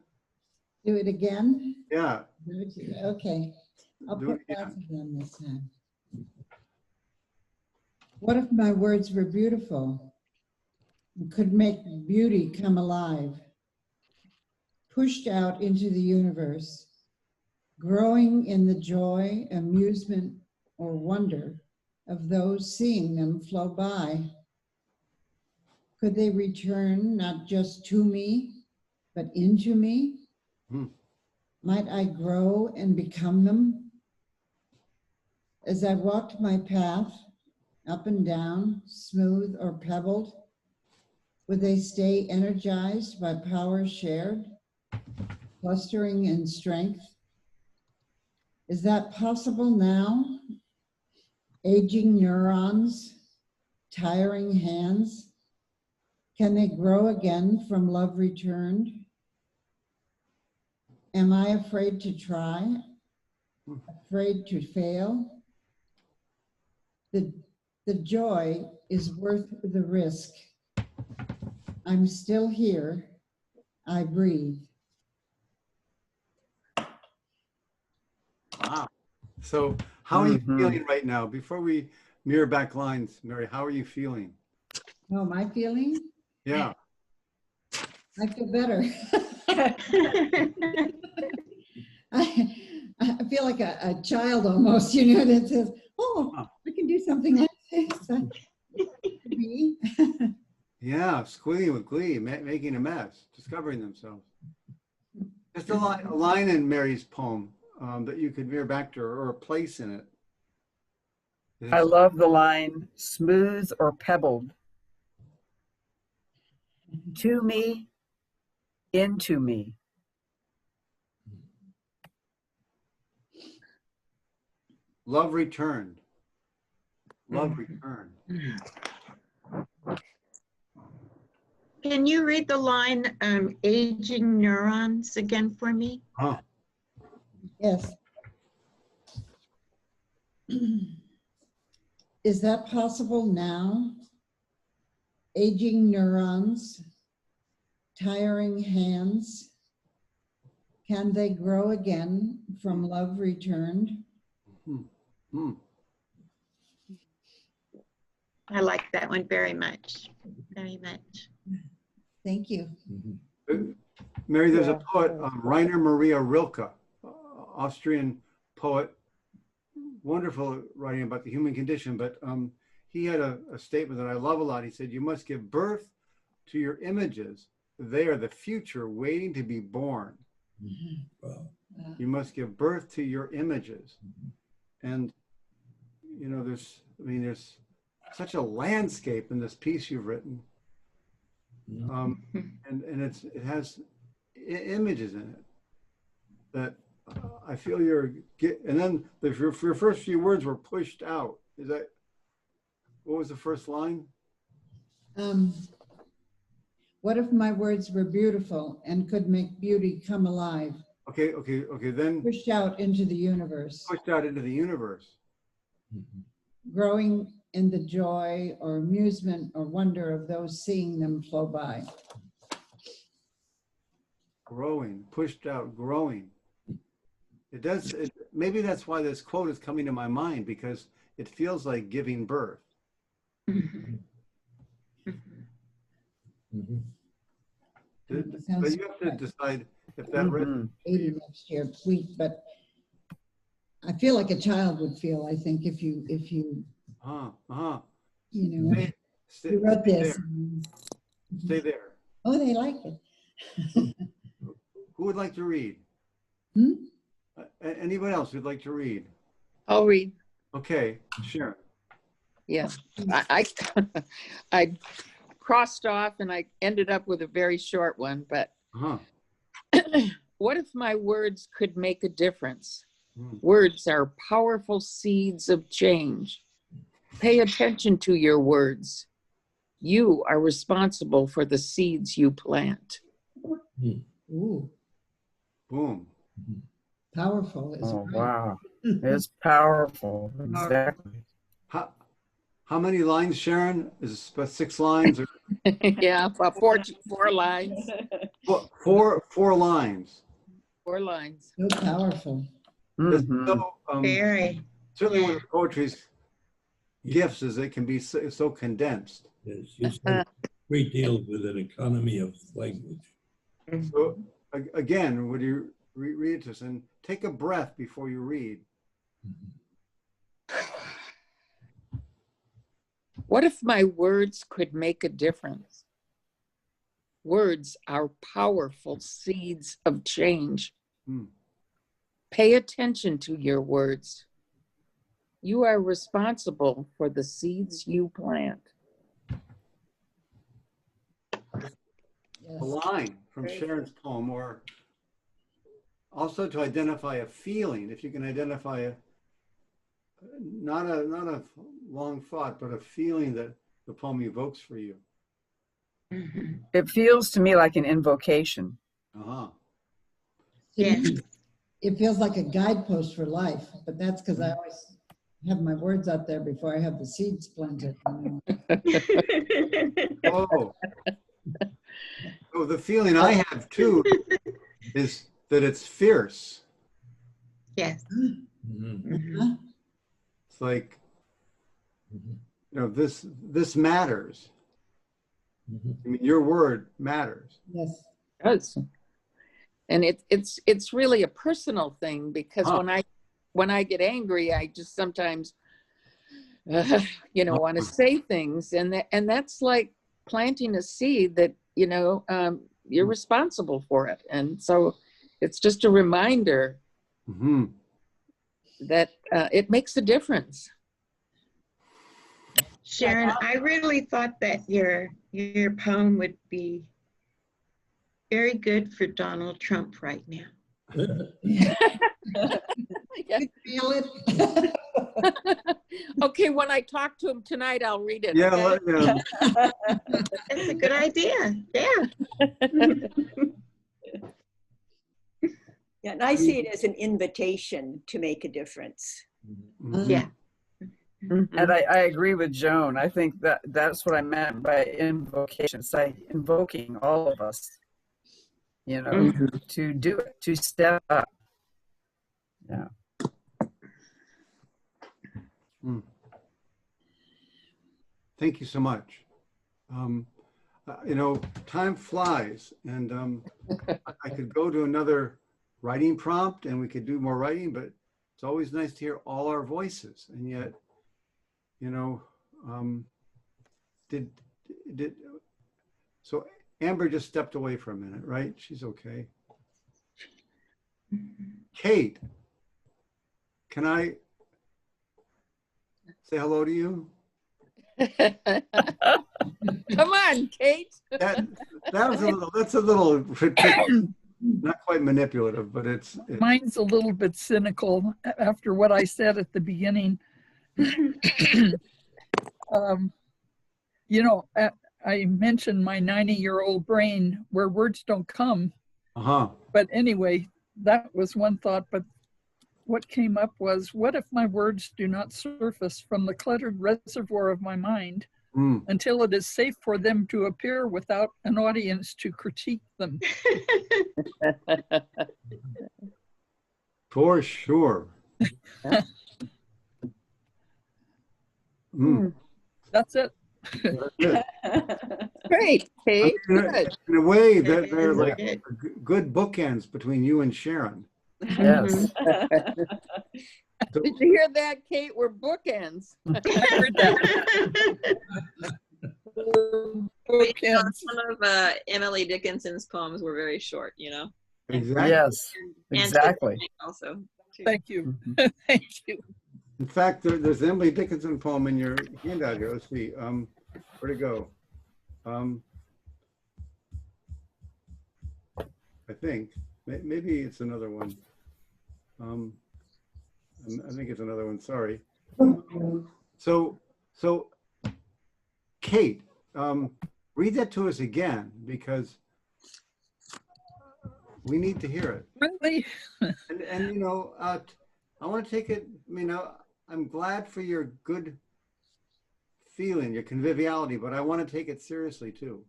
Do it again? Yeah. Okay. I'll Do put it again. glasses on this time. What if my words were beautiful and could make beauty come alive, pushed out into the universe, growing in the joy, amusement, or wonder of those seeing them flow by? Could they return not just to me, but into me? Might I grow and become them? As I walked my path, up and down, smooth or pebbled, would they stay energized by power shared, clustering in strength? Is that possible now? Aging neurons, tiring hands, can they grow again from love returned? Am I afraid to try? Afraid to fail? The joy is worth the risk. I'm still here. I breathe. Wow. So how are you feeling right now? Before we mirror back lines, Mary, how are you feeling? Oh, my feeling? Yeah. I feel better. I feel like a child almost, that says, oh, I can do something like this. Me. Yeah, squealing with glee, making a mess, discovering themselves. Just a line in Mary's poem that you could mirror back to her, or a place in it. I love the line, smooth or pebbled. To me, into me. Love returned. Love returned. Can you read the line, aging neurons again for me? Huh. Yes. Is that possible now? Aging neurons, tiring hands, can they grow again from love returned? I like that one very much, very much. Thank you. Mary, there's a poet, Rainer Maria Rilke, Austrian poet, wonderful writing about the human condition, but he had a statement that I love a lot. He said, you must give birth to your images. They are the future waiting to be born. Wow. You must give birth to your images. And, there's such a landscape in this piece you've written. And it has images in it that I feel and then your first few words were pushed out. What was the first line? What if my words were beautiful and could make beauty come alive? Okay, then. Pushed out into the universe. Pushed out into the universe. Growing in the joy or amusement or wonder of those seeing them flow by. Growing, pushed out, growing. Maybe that's why this quote is coming to my mind, because it feels like giving birth. But you have to decide if that resonates. 80 next year, sweet, but I feel like a child would feel, I think, if you you wrote this. Stay there. Oh, they like it. Who would like to read? Anyone else who'd like to read? I'll read. Okay, Sharon. Yeah, I crossed off and I ended up with a very short one, but what if my words could make a difference? Words are powerful seeds of change. Pay attention to your words. You are responsible for the seeds you plant. Ooh, Boom. powerful. Is Oh, right. wow. It's powerful. Exactly. How many lines, Sharon? Is it about 6 lines? Or Yeah, about four lines. four lines. 4 lines. So powerful. Mm-hmm. So, Very. certainly Yeah. one of poetry's gifts is it can be so condensed. Yes, you said a great deal with an economy of language. So again, would you read this and take a breath before you read? What if my words could make a difference? Words are powerful seeds of change. Pay attention to your words. You are responsible for the seeds you plant. A line from Sharon's poem, or also to identify a feeling. If you can identify not a long thought, but a feeling that the poem evokes for you. It feels to me like an invocation. Yeah. It feels like a guidepost for life, but that's because I always have my words out there before I have the seeds planted. Oh, the feeling I have too is that it's fierce. Yes. It's like, this matters. I mean, your word matters. Yes. It does. And it's really a personal thing, because when I get angry, I just sometimes want to say things, and that's like planting a seed that you're responsible for it. And so it's just a reminder that it makes a difference. Sharon, I really thought that your poem would be very good for Donald Trump right now. Feel it? Okay, when I talk to him tonight, I'll read it. Yeah, okay? That's a good idea. Yeah. Yeah, and I see it as an invitation to make a difference. Yeah. And I agree with Joan. I think that's what I meant by invocation. It's like invoking all of us, to do it, to step up. Yeah. Thank you so much. Time flies, and I could go to another writing prompt and we could do more writing, but it's always nice to hear all our voices. And yet, so Amber just stepped away for a minute, right? She's okay. Kate, can I say hello to you? Come on, Kate. That's a little not quite manipulative, but it's mine's a little bit cynical after what I said at the beginning. I mentioned my 90-year-old brain where words don't come. But anyway, that was one thought. But what came up was, what if my words do not surface from the cluttered reservoir of my mind until it is safe for them to appear without an audience to critique them? For sure. That's it. Great, Kate. In a way, they're like good bookends between you and Sharon. Yes. Did you hear that, Kate? We're bookends. I heard that. Some of Emily Dickinson's poems were very short, Exactly. Yes, exactly. Also. Thank you. Thank you. In fact, there's an Emily Dickinson poem in your handout here. Let's see. Where'd it go? I think maybe it's another one. I think it's another one. Sorry. So Kate, read that to us again, because we need to hear it. Really? And you know, I want to take it, you know, I'm glad for your good feeling, your conviviality, but I want to take it seriously too.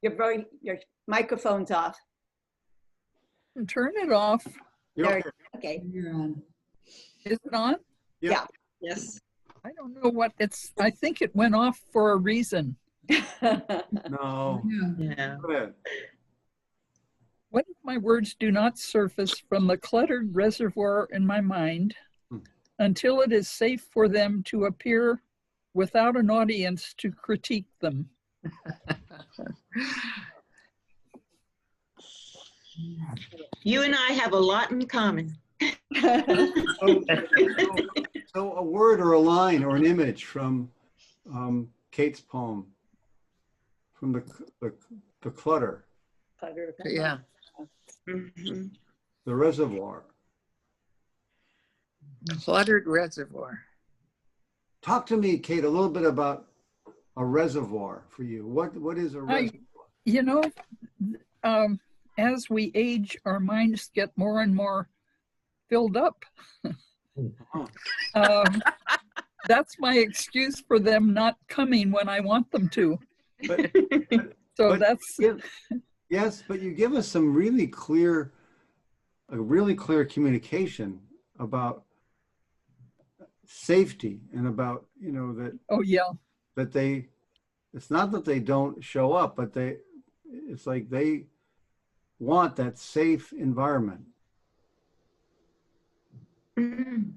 Your microphone's off. Turn it off. You're Okay. You're on. Is it on? Yeah. Yes. I don't know what it's, I think it went off for a reason. No. Yeah. Go ahead. What if my words do not surface from the cluttered reservoir in my mind until it is safe for them to appear without an audience to critique them? You and I have a lot in common. So a word or a line or an image from Kate's poem, from the clutter, Yeah. Mhm. the reservoir. Cluttered reservoir. Talk to me, Kate, a little bit about a reservoir for you. What is a reservoir? You know, as we age, our minds get more and more filled up. That's my excuse for them not coming when I want them to. But That's yes, but you give us some really clear communication about safety and about, you know, that. Oh yeah. That it's not that they don't show up, but it's like they want that safe environment. Mhm.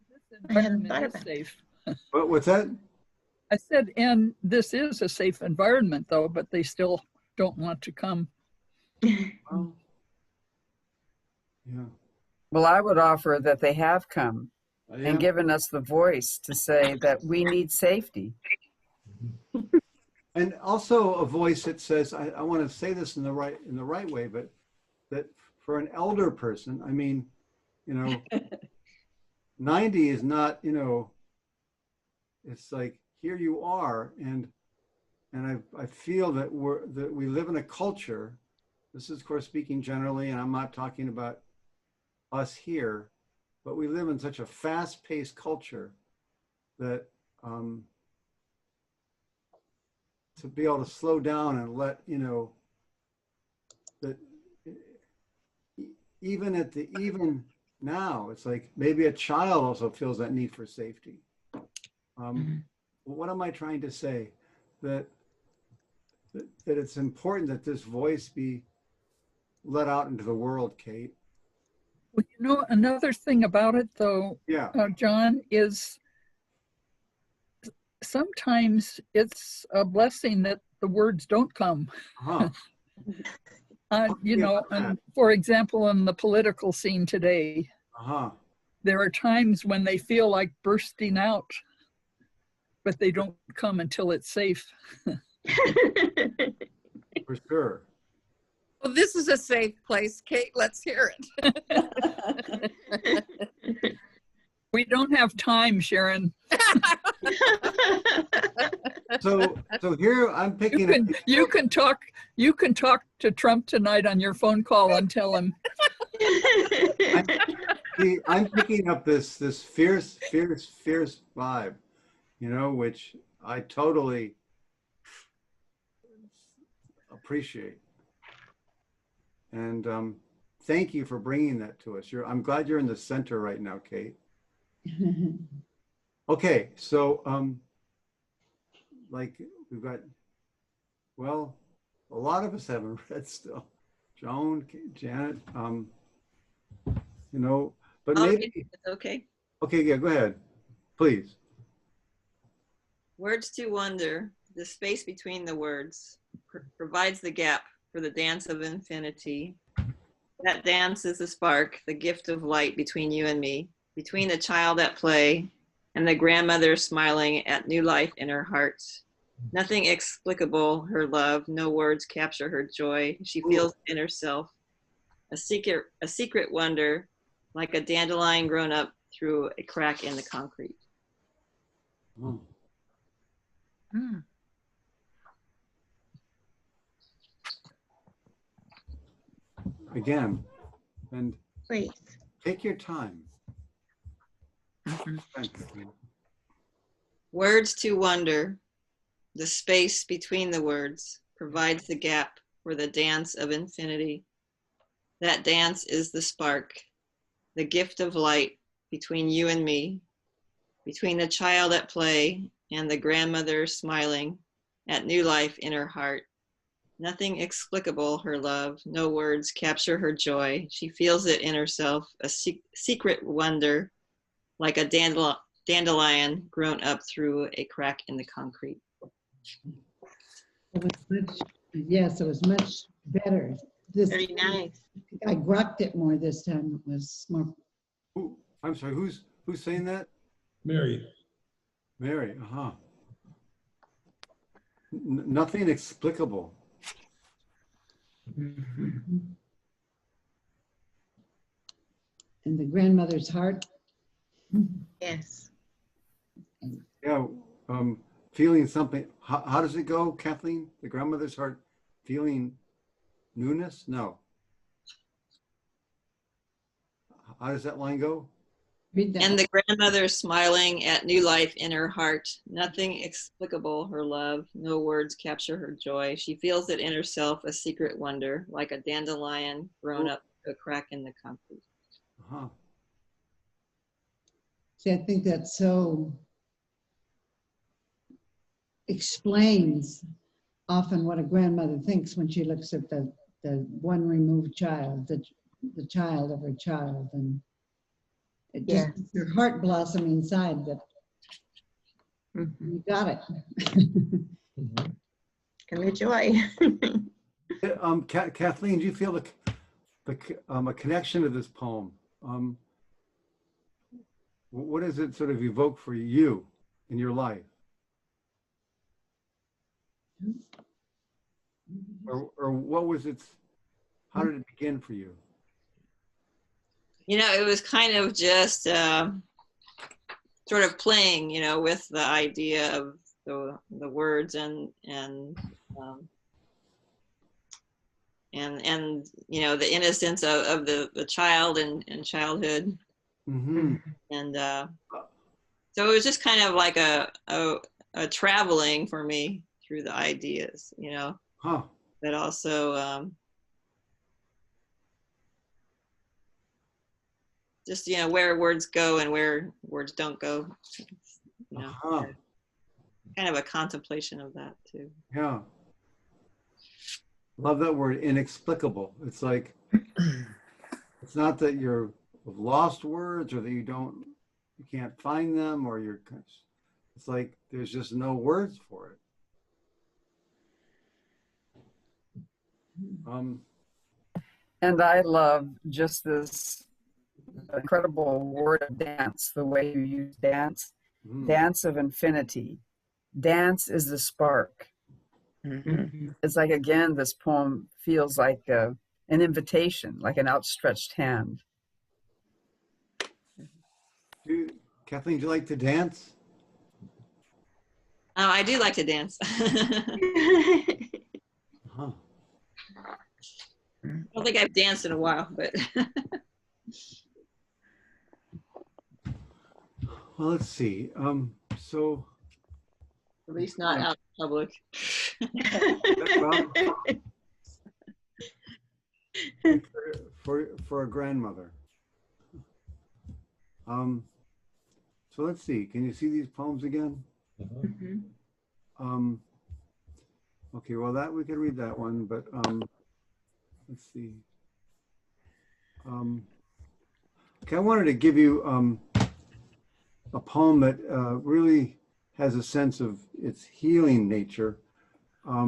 This I hadn't environment thought is about safe. What's that? I said, and this is a safe environment though, but they still don't want to come. Well, yeah. Well, I would offer that they have come Yeah. and given us the voice to say that we need safety. And also a voice that says, I want to say this in the right way, but that for an elder person, I mean, you know, 90 is not, you know, it's like, here you are. And I feel that we live in a culture. This is, of course, speaking generally, and I'm not talking about us here, but we live in such a fast-paced culture that to be able to slow down and let, you know, that even now, it's like maybe a child also feels that need for safety. What am I trying to say? That it's important that this voice be let out into the world, Kate. Well, you know, another thing about it though, Yeah. John, is sometimes it's a blessing that the words don't come. Uh-huh. You know, and for example, in the political scene today, Uh-huh. there are times when they feel like bursting out, but they don't come until it's safe. For sure. Well, this is a safe place, Kate. Let's hear it. We don't have time, Sharon. So here I'm picking you can talk to Trump tonight on your phone call and tell him. I'm picking up this fierce vibe, you know, which I totally appreciate. And thank you for bringing that to us. I'm glad you're in the center right now, Kate. Okay, so like we've got, well, a lot of us haven't read still. Joan, Janet, you know, but maybe. It's okay. Okay, yeah, go ahead, please. Words to wonder, the space between the words provides the gap for the dance of infinity. That dance is the spark, the gift of light between you and me, between the child at play and the grandmother smiling at new life in her heart. Nothing explicable, her love, no words capture her joy. She feels in herself a secret wonder, like a dandelion grown up through a crack in the concrete. Oh. Mm. Again, and Please. take your time. Mhm. Thank you. Words to wonder. The space between the words provides the gap for the dance of infinity. That dance is the spark, the gift of light between you and me, between the child at play and the grandmother smiling at new life in her heart. Nothing explicable, her love, no words capture her joy. She feels it in herself, a secret wonder, like a dandelion grown up through a crack in the concrete. It was much, yes, it was much better. This, Very nice. I grukked it more this time. It was more. Ooh, I'm sorry, who's saying that? Mary. Mary, nothing explicable. Mhm. And the grandmother's heart. Yes. Yeah, feeling something. How does it go, Kathleen? The grandmother's heart feeling newness? No. How does that line go? Read that. And the grandmother smiling at new life in her heart. Nothing explicable, her love. No words capture her joy. She feels it in herself, a secret wonder, like a dandelion grown up to a crack in the concrete. Uh-huh. See, I think that so explains often what a grandmother thinks when she looks at the one removed child, the child of her child, and it just Yes. your heart blossom inside that Mhm. you got it. Mhm. And the joy. Kathleen, do you feel a connection to this poem? What does it sort of evoke for you in your life? Or what was its, how did it begin for you? You know, it was kind of just sort of playing, you know, with the idea of the words and you know, the innocence of the child and childhood. Mm-hmm. And so it was just kind of like a traveling for me through the ideas, you know, Huh. but also just, you know, where words go and where words don't go, you know, Uh-huh. kind of a contemplation of that too. Yeah. Love that word, inexplicable. It's like, it's not that you're lost words or that you can't find them, or it's like there's just no words for it. And I love just this incredible word of dance, the way you use dance, dance of infinity. Dance is the spark. Mhm. It's like, again, this poem feels like an invitation, like an outstretched hand. Kathleen, do you like to dance? Oh, I do like to dance. Huh. I don't think I've danced in a while, but Well, let's see. So at least not out in public. for a grandmother. So let's see. Can you see these poems again? Uh-huh. Okay. Well, that we can read that one, but let's see. Okay, I wanted to give you a poem that really has a sense of its healing nature.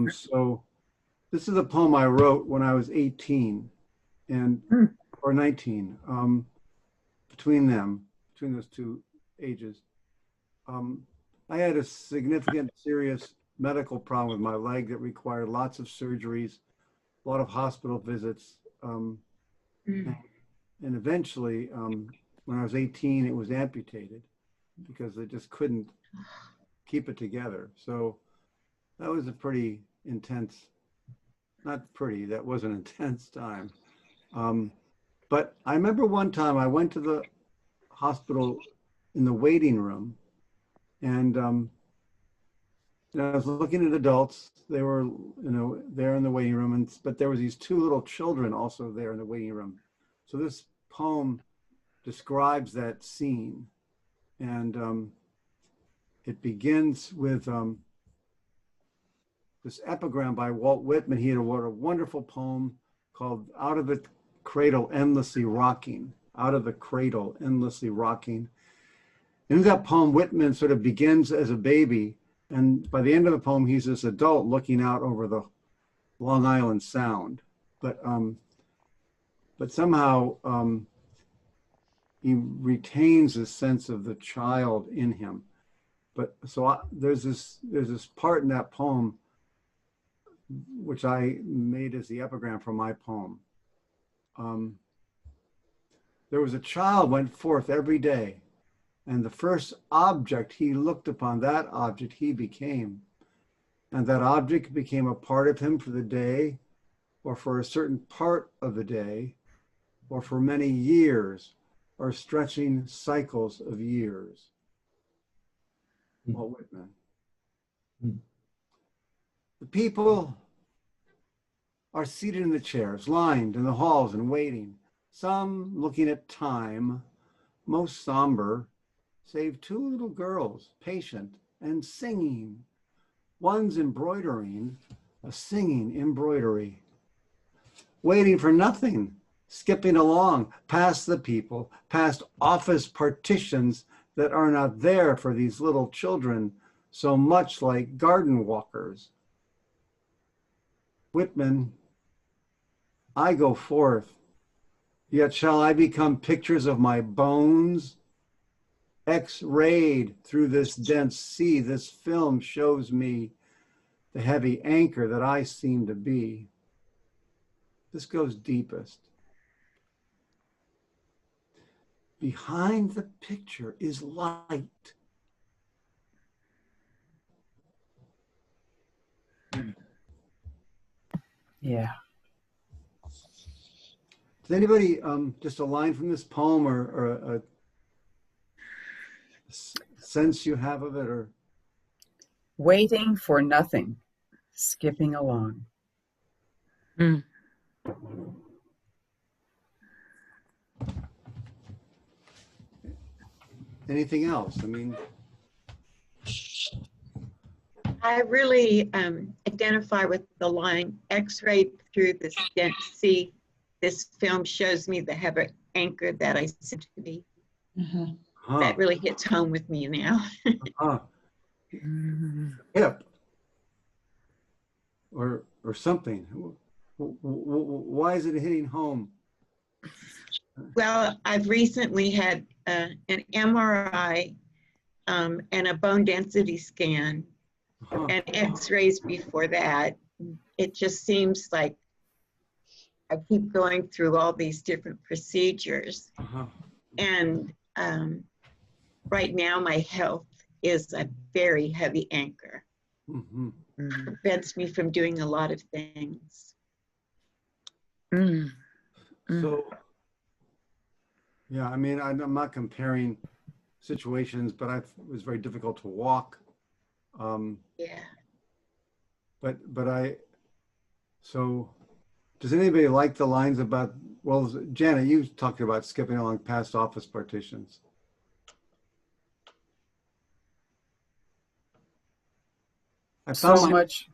So this is a poem I wrote when I was 18 or 19, between those two ages. I had a significant, serious medical problem with my leg that required lots of surgeries, a lot of hospital visits. And eventually, when I was 18, it was amputated because they just couldn't keep it together. So that was a pretty intense, not pretty, that was an intense time. But I remember one time I went to the hospital in the waiting room, and I was looking at adults. They were, there in the waiting room, but there was these two little children also there in the waiting room. So this poem describes that scene, and it begins with this epigram by Walt Whitman. He had wrote a wonderful poem called "Out of the Cradle, Endlessly Rocking." Out of the cradle, endlessly rocking. In that poem, Whitman sort of begins as a baby, and by the end of the poem, he's this adult looking out over the Long Island Sound. But somehow he retains a sense of the child in him. But so there's this part in that poem which I made as the epigram for my poem. There was a child went forth every day, and the first object he looked upon, that object he became. And that object became a part of him for the day, or for a certain part of the day, or for many years, or stretching cycles of years. Walt Whitman. The people are seated in the chairs, lined in the halls and waiting, some looking at time, most somber, save two little girls, patient and singing. One's embroidering, a singing embroidery. Waiting for nothing, skipping along past the people, past office partitions that are not there for these little children, so much like garden walkers. Whitman, I go forth, yet shall I become pictures of my bones? X-rayed through this dense sea, this film shows me the heavy anchor that I seem to be. This goes deepest. Behind the picture is light. Yeah. Does anybody, just a line from this poem or a sense you have of it, or? Waiting for nothing, skipping along. Mm. Anything else? I mean, I really identify with the line, X-rayed through this dense sea. This film shows me the heavy anchor that I seem to be. That really hits home with me now. Hip or something. Why is it hitting home? Well, I've recently had an MRI and a bone density scan and X-rays before that. It just seems like I keep going through all these different procedures. And right now my health is a very heavy anchor. Prevents me from doing a lot of things. So, yeah, I mean, I'm not comparing situations, but it was very difficult to walk. Yeah. So does anybody like the lines about, well, Janet, you talked about skipping along past office partitions. I found So much.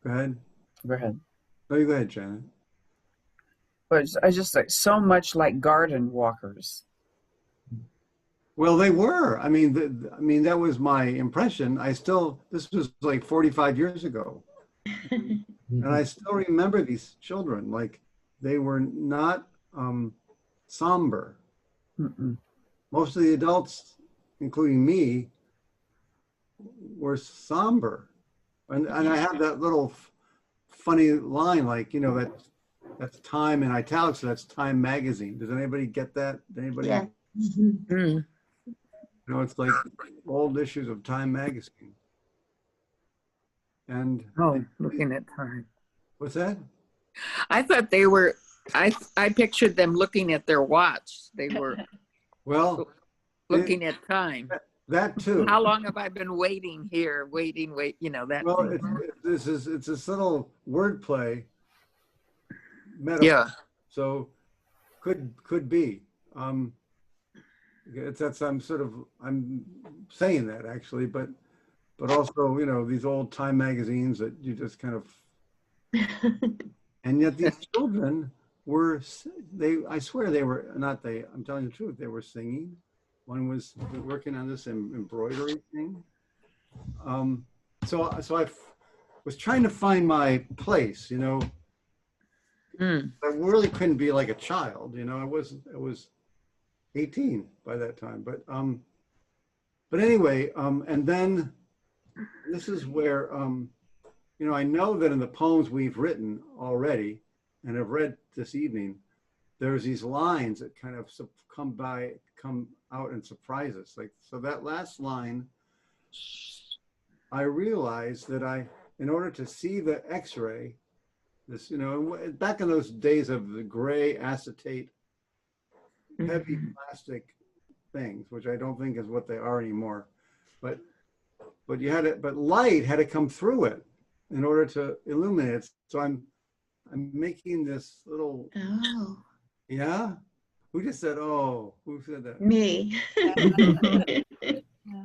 Go ahead. Go ahead. No, you go ahead, Janet. But I just like so much like garden walkers. Well, they were. I mean, that was my impression. This was like 45 years ago. And I still remember these children, like they were not somber. Most of the adults, including me, were somber. And I have that little funny line, like, that's Time in italics, so that's Time magazine. Does anybody get that? Anybody? Yeah. It's like old issues of Time magazine. And Oh, looking at time. what's that? I thought they were, I pictured them looking at their watch. They were Well, looking at time. That too. How long have I been waiting here? Waiting, you know, that Well, thing. it's this little wordplay metaphor. Yeah. So could be. I'm saying that actually, but also, you know, these old Time magazines that you just kind of, and yet these children were, I swear they were, not they, I'm telling you the truth, they were singing. One was working on this embroidery thing. So I was trying to find my place, you know. I really couldn't be like a I was 18 by that time, but anyway, and then this is where, you know, I know that in the poems we've written already and have read this evening, there's these lines that kind of come out and surprise us. Like, so that last line, I realized that in order to see the X-ray, this, you know, back in those days of the gray acetate, heavy plastic things, which I don't think is what they are anymore, but light had to come through it in order to illuminate it. So I'm making this little. Oh. Yeah. Who just said, oh, who said that? Me.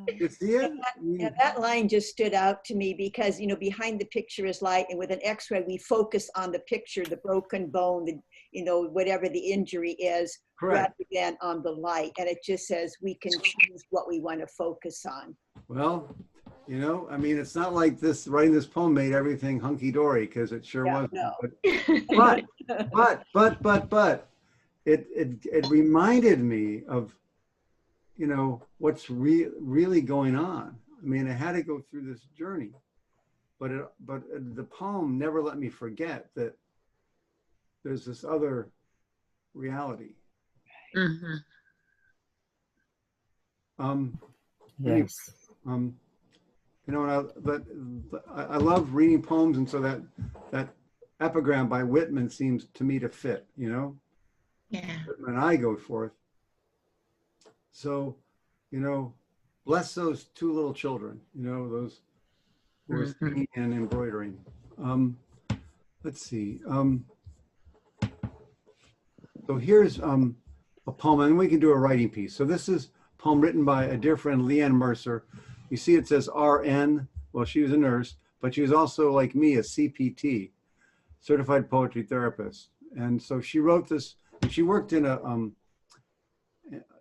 You see it? Yeah, that line just stood out to me because, you know, behind the picture is light, and with an X-ray, we focus on the picture, the broken bone, the, you know, whatever the injury is, Correct. rather than on the light. And it just says we can choose what we want to focus on. Well, you know, I mean, it's not like writing this poem made everything hunky-dory, because it sure wasn't. No. But it reminded me of, you know, what's really going on. I mean, I had to go through this journey, but the poem never let me forget that there's this other reality. Yes. Anyway, you know, I love reading poems, and so that epigram by Whitman seems to me to fit, you know. Yeah. When I go forth. So, you know, bless those two little children, you know, those who are singing and embroidering. Let's see. So here's a poem, and we can do a writing piece. So this is a poem written by a dear friend, Leanne Mercer. You see it says RN. Well, she was a nurse, but she was also, like me, a CPT, certified poetry therapist. And so she wrote this, and she worked in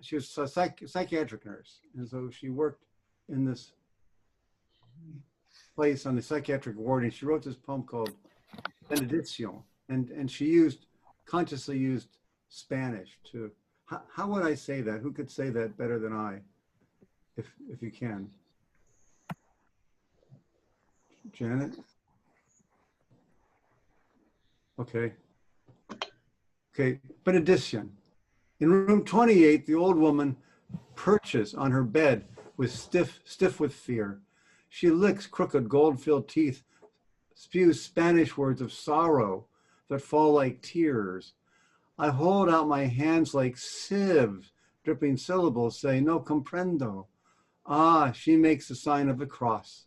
she was a psychiatric nurse. And so she worked in this place on the psychiatric ward, and she wrote this poem called Benediction. And she consciously used Spanish to, how would I say that? Who could say that better than I, if you can? Janet? Okay. Okay, Benediction. In room 28, the old woman perches on her bed with stiff with fear. She licks crooked gold-filled teeth, spews Spanish words of sorrow that fall like tears. I hold out my hands like sieves, dripping syllables say, no comprendo. Ah, she makes the sign of the cross.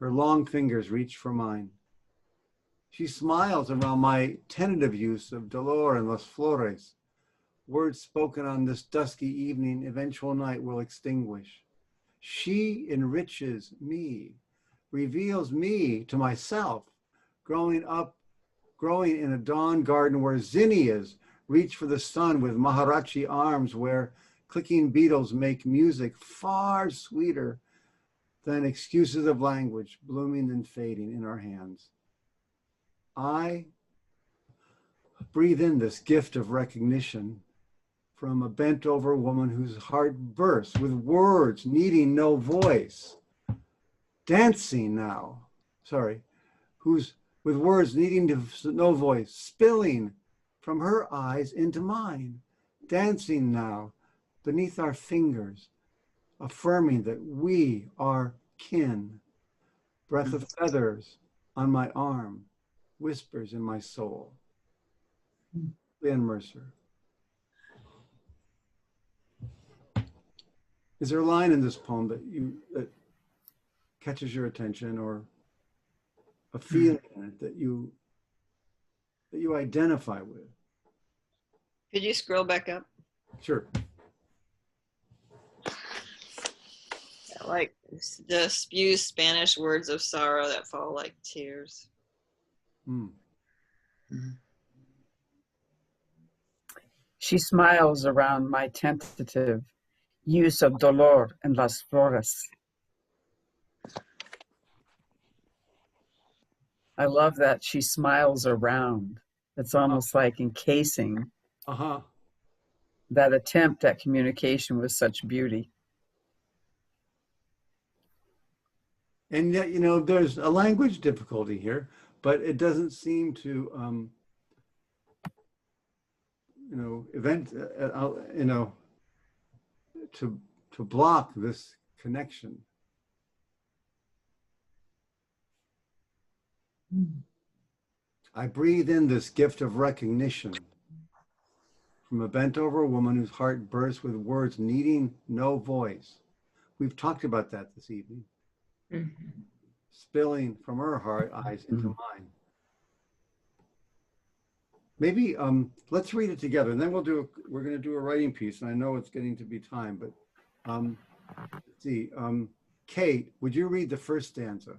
Her long fingers reach for mine. She smiles around my tentative use of dolor and las flores. Words spoken on this dusky evening, eventual night will extinguish. She enriches me, reveals me to myself, growing in a dawn garden where zinnias reach for the sun with Maharaji arms, where clicking beetles make music far sweeter than excuses of language blooming and fading in our hands. I breathe in this gift of recognition from a bent over woman whose heart bursts with words needing no voice, dancing now, with words needing no voice, spilling from her eyes into mine, dancing now beneath our fingers, affirming that we are kin. Breath of feathers on my arm, whispers in my soul. Leanne Mercer. Is there a line in this poem that catches your attention, or a feeling in it that you identify with? Could you scroll back up? Sure. Like the spew Spanish words of sorrow that fall like tears. She smiles around my tentative use of dolor en las flores. I love that she smiles around. It's almost like encasing that attempt at communication with such beauty. And yet, you know, there's a language difficulty here, but it doesn't seem to, to block this connection. I breathe in this gift of recognition from a bent over woman whose heart bursts with words needing no voice. We've talked about that this evening. Spilling from her heart eyes into mine. Maybe let's read it together, and then we're going to do a writing piece. And I know it's getting to be time, but let's see. Kate, would you read the first stanza?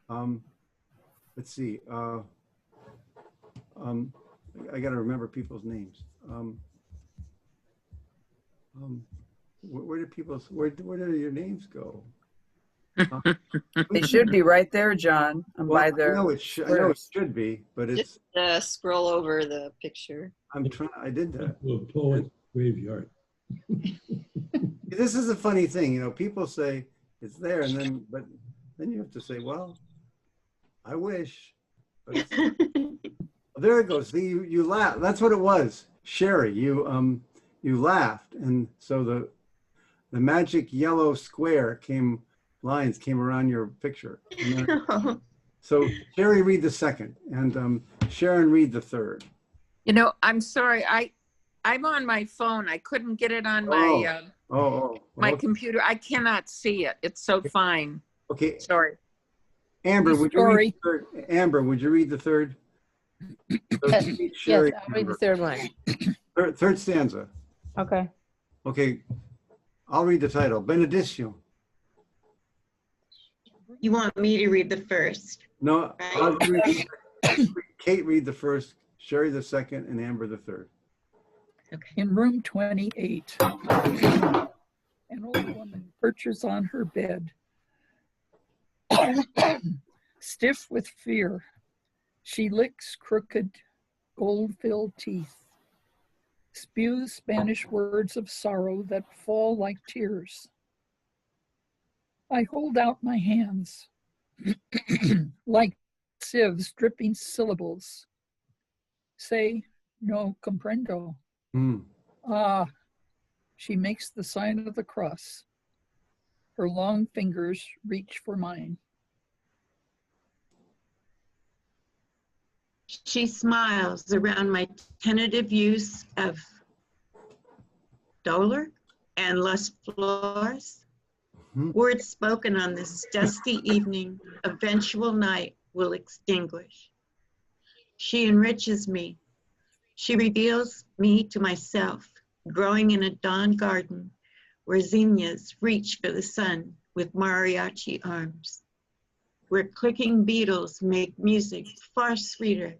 Let's see. I got to remember people's names. Where did your names go? They should be right there, John. Well, I know it should be, but it's just scroll over the picture. I'm trying. I did that. To a poet graveyard. This is a funny thing, you know. People say it's there, and then you have to say, well, I wish. But there it goes. See, you laugh. That's what it was, Sherry. You laughed, and so the magic yellow square lines came around your picture. So Sherry, read the second, and Sharon, read the third. You know, I'm sorry. I'm on my phone. I couldn't get it on my computer. I cannot see it. It's so fine. Okay. Sorry. Amber, would you read the third? Amber, would you read the third? Yes, I'll read the third one. Third stanza. Okay. Okay. I'll read the title. Benediction. You want me to read the first? No, Kate read the first, Sherry the second, and Amber the third. Okay. In room 28, an old woman perches on her bed, stiff with fear. She licks crooked, gold-filled teeth, spews Spanish words of sorrow that fall like tears. I hold out my hands, like sieves dripping syllables. Say, no comprendo. Ah, she makes the sign of the cross. Her long fingers reach for mine. She smiles around my tentative use of dolor and las flores. Words spoken on this dusty evening, eventual night will extinguish. She enriches me. She reveals me to myself, growing in a dawn garden where zinnias reach for the sun with mariachi arms, where clicking beetles make music far sweeter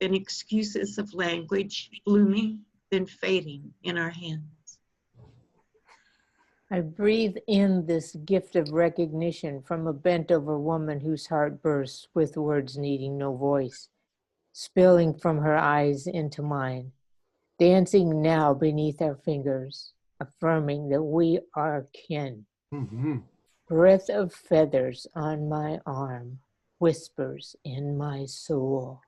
than excuses of language blooming, then fading in our hands. I breathe in this gift of recognition from a bent-over woman whose heart bursts with words needing no voice, spilling from her eyes into mine, dancing now beneath our fingers, affirming that we are kin. Breath of feathers on my arm, whispers in my soul.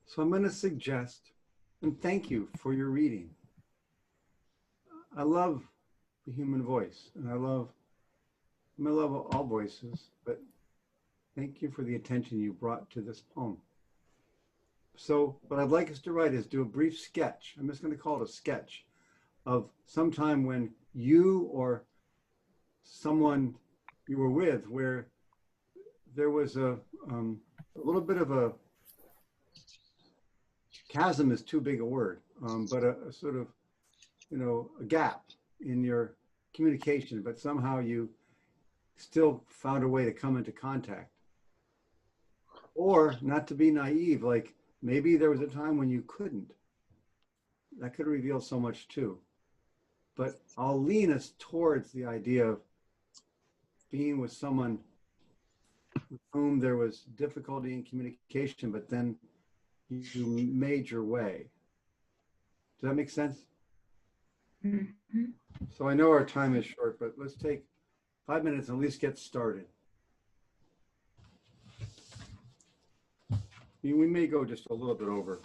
So I'm going to suggest, and thank you for your reading. I love the human voice, and I love I love all voices, but thank you for the attention you brought to this poem. So what I'd like us to write is do a brief sketch. I'm just going to call it a sketch of some time when you or someone you were with where there was a little bit of a chasm is too big a word, but a sort of, a gap in your communication, but somehow you still found a way to come into contact. Or not to be naive, like maybe there was a time when you couldn't. That could reveal so much too. But I'll lean us towards the idea of being with someone with whom there was difficulty in communication, but then you made your way. Does that make sense? Mm-hmm. So I know our time is short, but let's take 5 minutes and at least get started. We may go just a little bit over.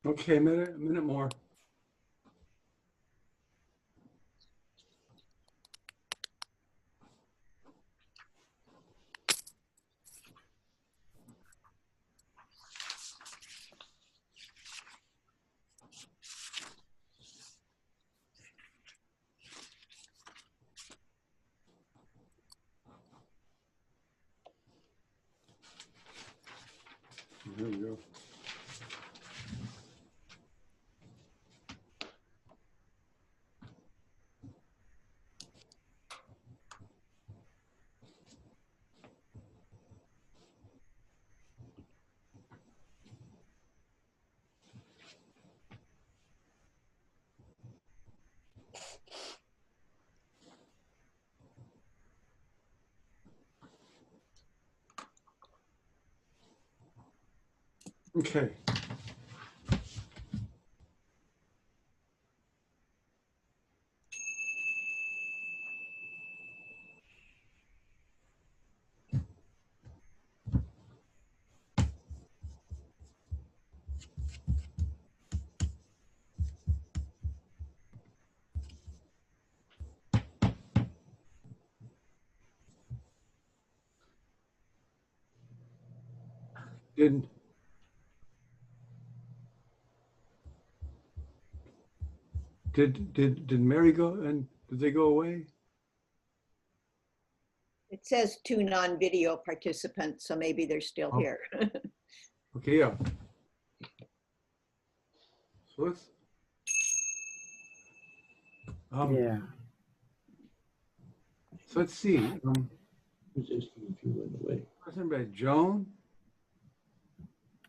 Okay, a minute more. There we go. Okay. Did Mary go and did they go away? It says 2 non-video participants, so maybe they're still here. Okay, yeah. So let's. Yeah. So let's see. Who's asking if you went away? Everybody, Joan,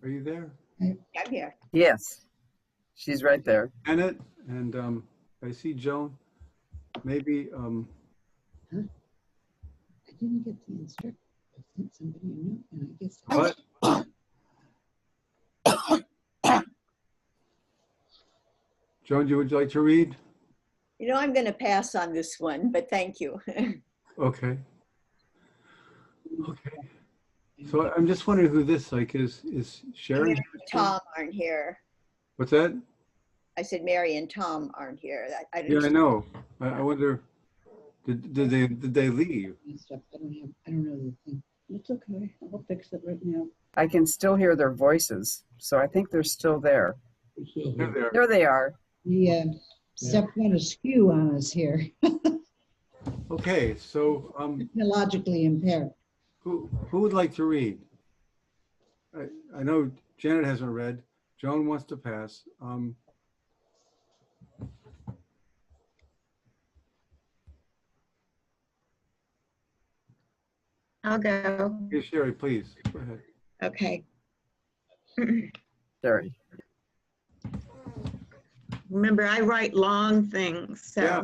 are you there? I'm here. Yes. She's right there. Janet, and I see Joan. Maybe. Huh? I didn't get the instruction. I sent somebody a note, and I guess. What? Joan, would you like to read? You know, I'm going to pass on this one, but thank you. Okay. Okay. So I'm just wondering who this is Sharon? Mary and Tom aren't here. What's that? I said Mary and Tom aren't here. I know. I wonder, did they leave? I don't know the thing. It's okay. I'll fix it right now. I can still hear their voices, so I think they're still there. They're there. There they are. The step kind of skew on us here. Okay, so Technologically impaired. who would like to read? I know Janet hasn't read. Joan wants to pass. I'll go. Hey, Sherry, please go ahead. Okay. Sherry. Remember, I write long things, so. Yeah.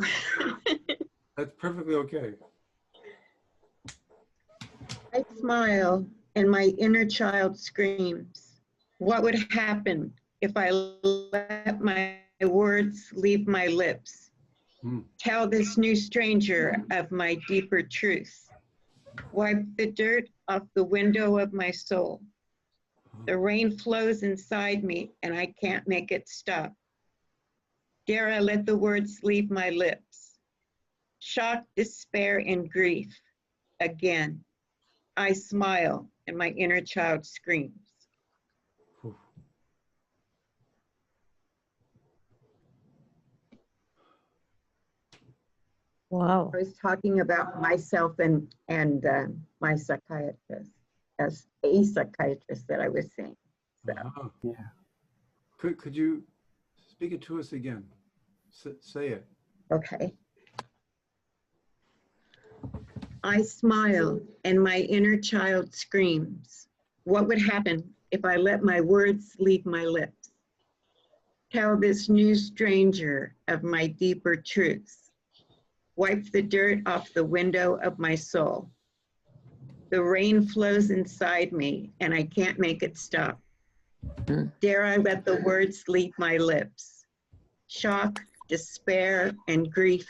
That's perfectly okay. I smile and my inner child screams. What would happen if I let my words leave my lips? Tell this new stranger of my deeper truth. Wipe the dirt off the window of my soul. The rain flows inside me and I can't make it stop. Dare I let the words leave my lips? Shock, despair, and grief. Again, I smile and my inner child screams. Wow. I was talking about myself and my psychiatrist, as a psychiatrist that I was saying. So. Yeah. Could you speak it to us again? Say it. Okay. I smile and my inner child screams. What would happen if I let my words leave my lips? Tell this new stranger of my deeper truths. Wipe the dirt off the window of my soul. The rain flows inside me and I can't make it stop. Dare I let the words leave my lips? Shock, despair, and grief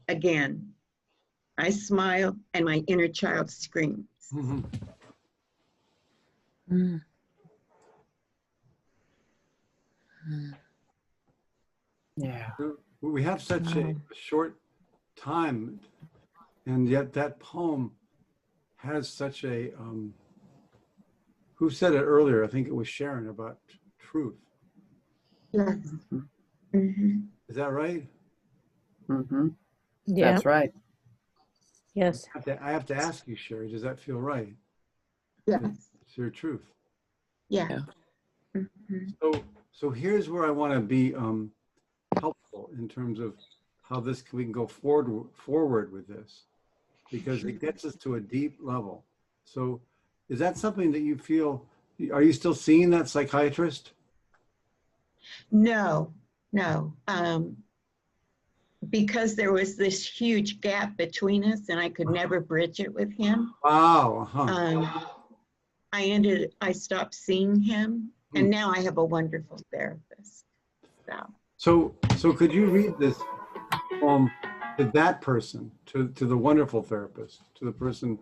again. I smile and my inner child screams. Yeah. We have such a short time, and yet that poem has such a, who said it earlier? I think it was Sharon, about truth. Yes. Mm-hmm. Is that right? Mm-hmm. Yeah. That's right. Yes. I have to ask you, Sherry, does that feel right? Yes. It's your truth. Yeah. Yeah. Mm-hmm. So here's where I want to be helpful in terms of how we can go forward with this, because it gets us to a deep level. So is that something that you feel, are you still seeing that psychiatrist? No. Because there was this huge gap between us and I could never bridge it with him. Wow. I stopped seeing him, and now I have a wonderful therapist. So could you read this poem to that person, to the wonderful therapist, to the person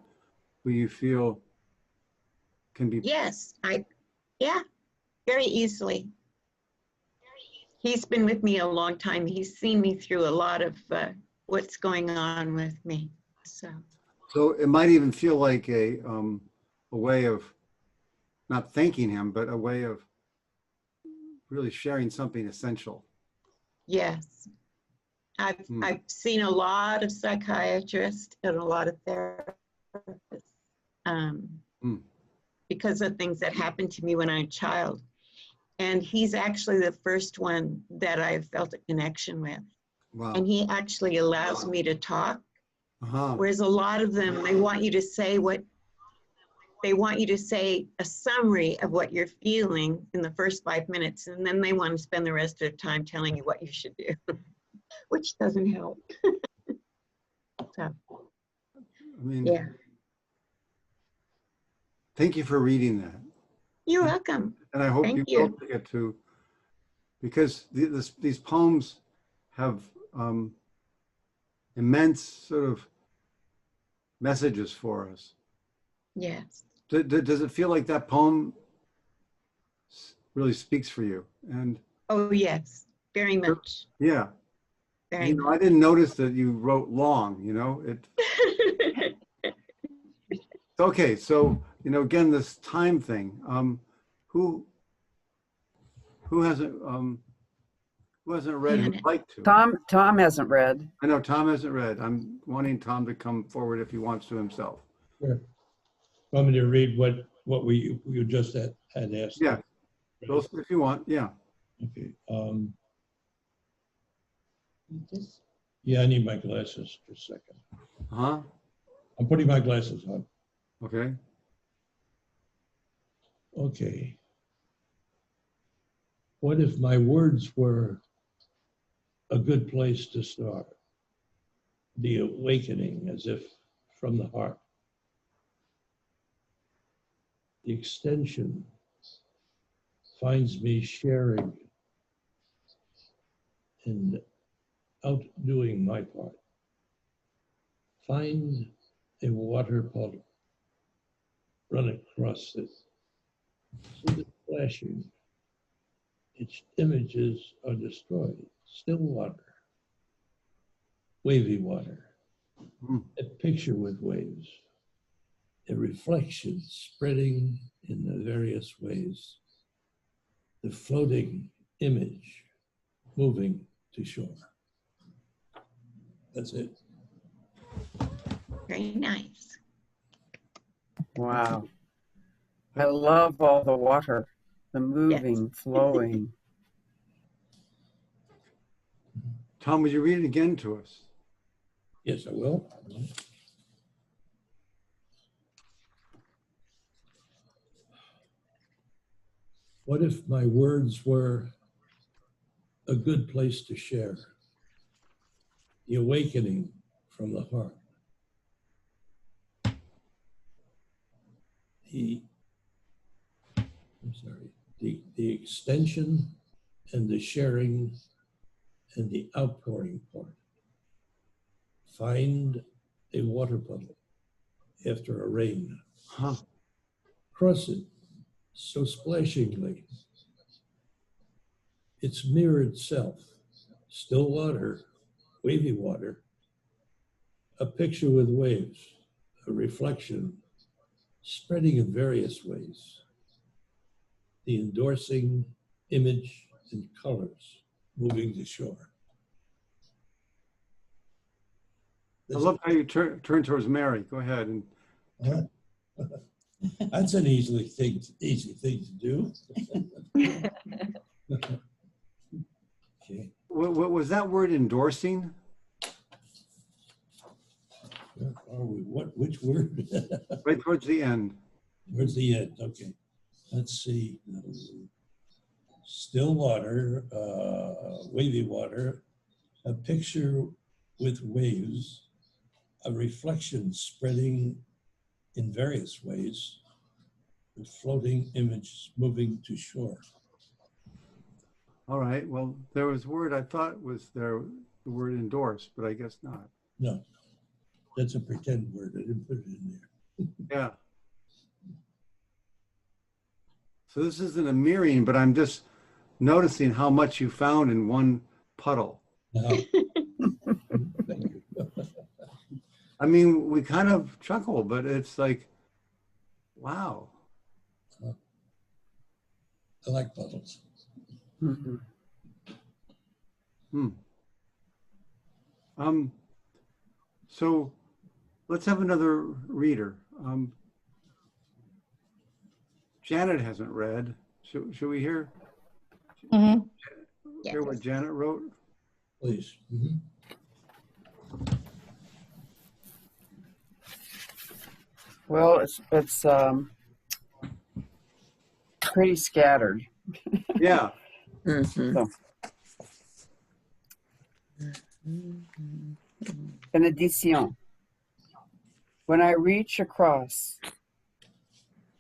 who you feel can be? Yes, very easily. He's been with me a long time. He's seen me through a lot of what's going on with me. So it might even feel like a way of not thanking him, but a way of really sharing something essential. Yes. I've seen a lot of psychiatrists and a lot of therapists because of things that happened to me when I was a child. And he's actually the first one that I've felt a connection with. Wow. And he actually allows me to talk. Whereas a lot of them, they want you to say a summary of what you're feeling in the first 5 minutes, and then they want to spend the rest of their time telling you what you should do, which doesn't help. So, yeah. Thank you for reading that. You're welcome. And I hope you will get to, because these poems have immense sort of messages for us. Yes. Does it feel like that poem really speaks for you? And oh yes, very much. Yeah. Very much. I didn't notice that you wrote long. Okay, so again, this time thing. Who hasn't read? Who'd like to? Tom hasn't read. I know Tom hasn't read. I'm wanting Tom to come forward if he wants to himself. Sure. Want me to read what you just had asked? Yeah, those if you want. Yeah. Okay. Yeah, I need my glasses for a second. I'm putting my glasses on. Okay. Okay. What if my words were a good place to start? The awakening, as if from the heart. The extension finds me sharing and outdoing my part. Find a water puddle, run across it, see it flashing. Its images are destroyed. Still water, wavy water, a picture with waves, a reflection spreading in the various ways, the floating image moving to shore. That's it. Very nice. Wow. I love all the water, the moving, flowing. Tom, would you read it again to us? Yes, I will. What if my words were a good place to share? The awakening from the heart. The extension and the sharing and the outpouring part. Find a water puddle after a rain. Cross it so splashingly. its mirrored self, still water, wavy water, a picture with waves, a reflection, spreading in various ways, the endorsing image and colors moving to shore. I love how you turn towards Mary. Go ahead. And that's an easy thing to do. Okay. What was that word, endorsing? Where are we? Which word? Right towards the end. Towards the end. Okay. Let's see. Still water, wavy water, a picture with waves, a reflection spreading in various ways, with floating images moving to shore. All right. Well, there was a word I thought was there, the word endorse, but I guess not. No, that's a pretend word. I didn't put it in there. Yeah. So this isn't a mirroring, but I'm just noticing how much you found in one puddle. Thank you. I mean, we kind of chuckle, but it's like, wow. I like puddles. Mm-hmm. So let's have another reader. Janet hasn't read. Should we hear? Mm-hmm. Hear what Janet wrote? Please. Well, it's pretty scattered. Yeah. Mhm. Benediction. When I reach across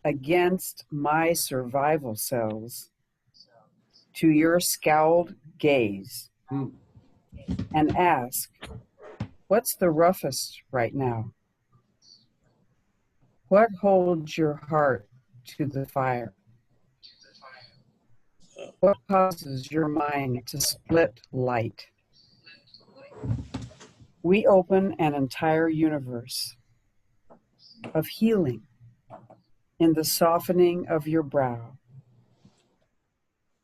against my survival cells to your scowled gaze and ask, what's the roughest right now? What holds your heart to the fire? What causes your mind to split light? We open an entire universe of healing in the softening of your brow,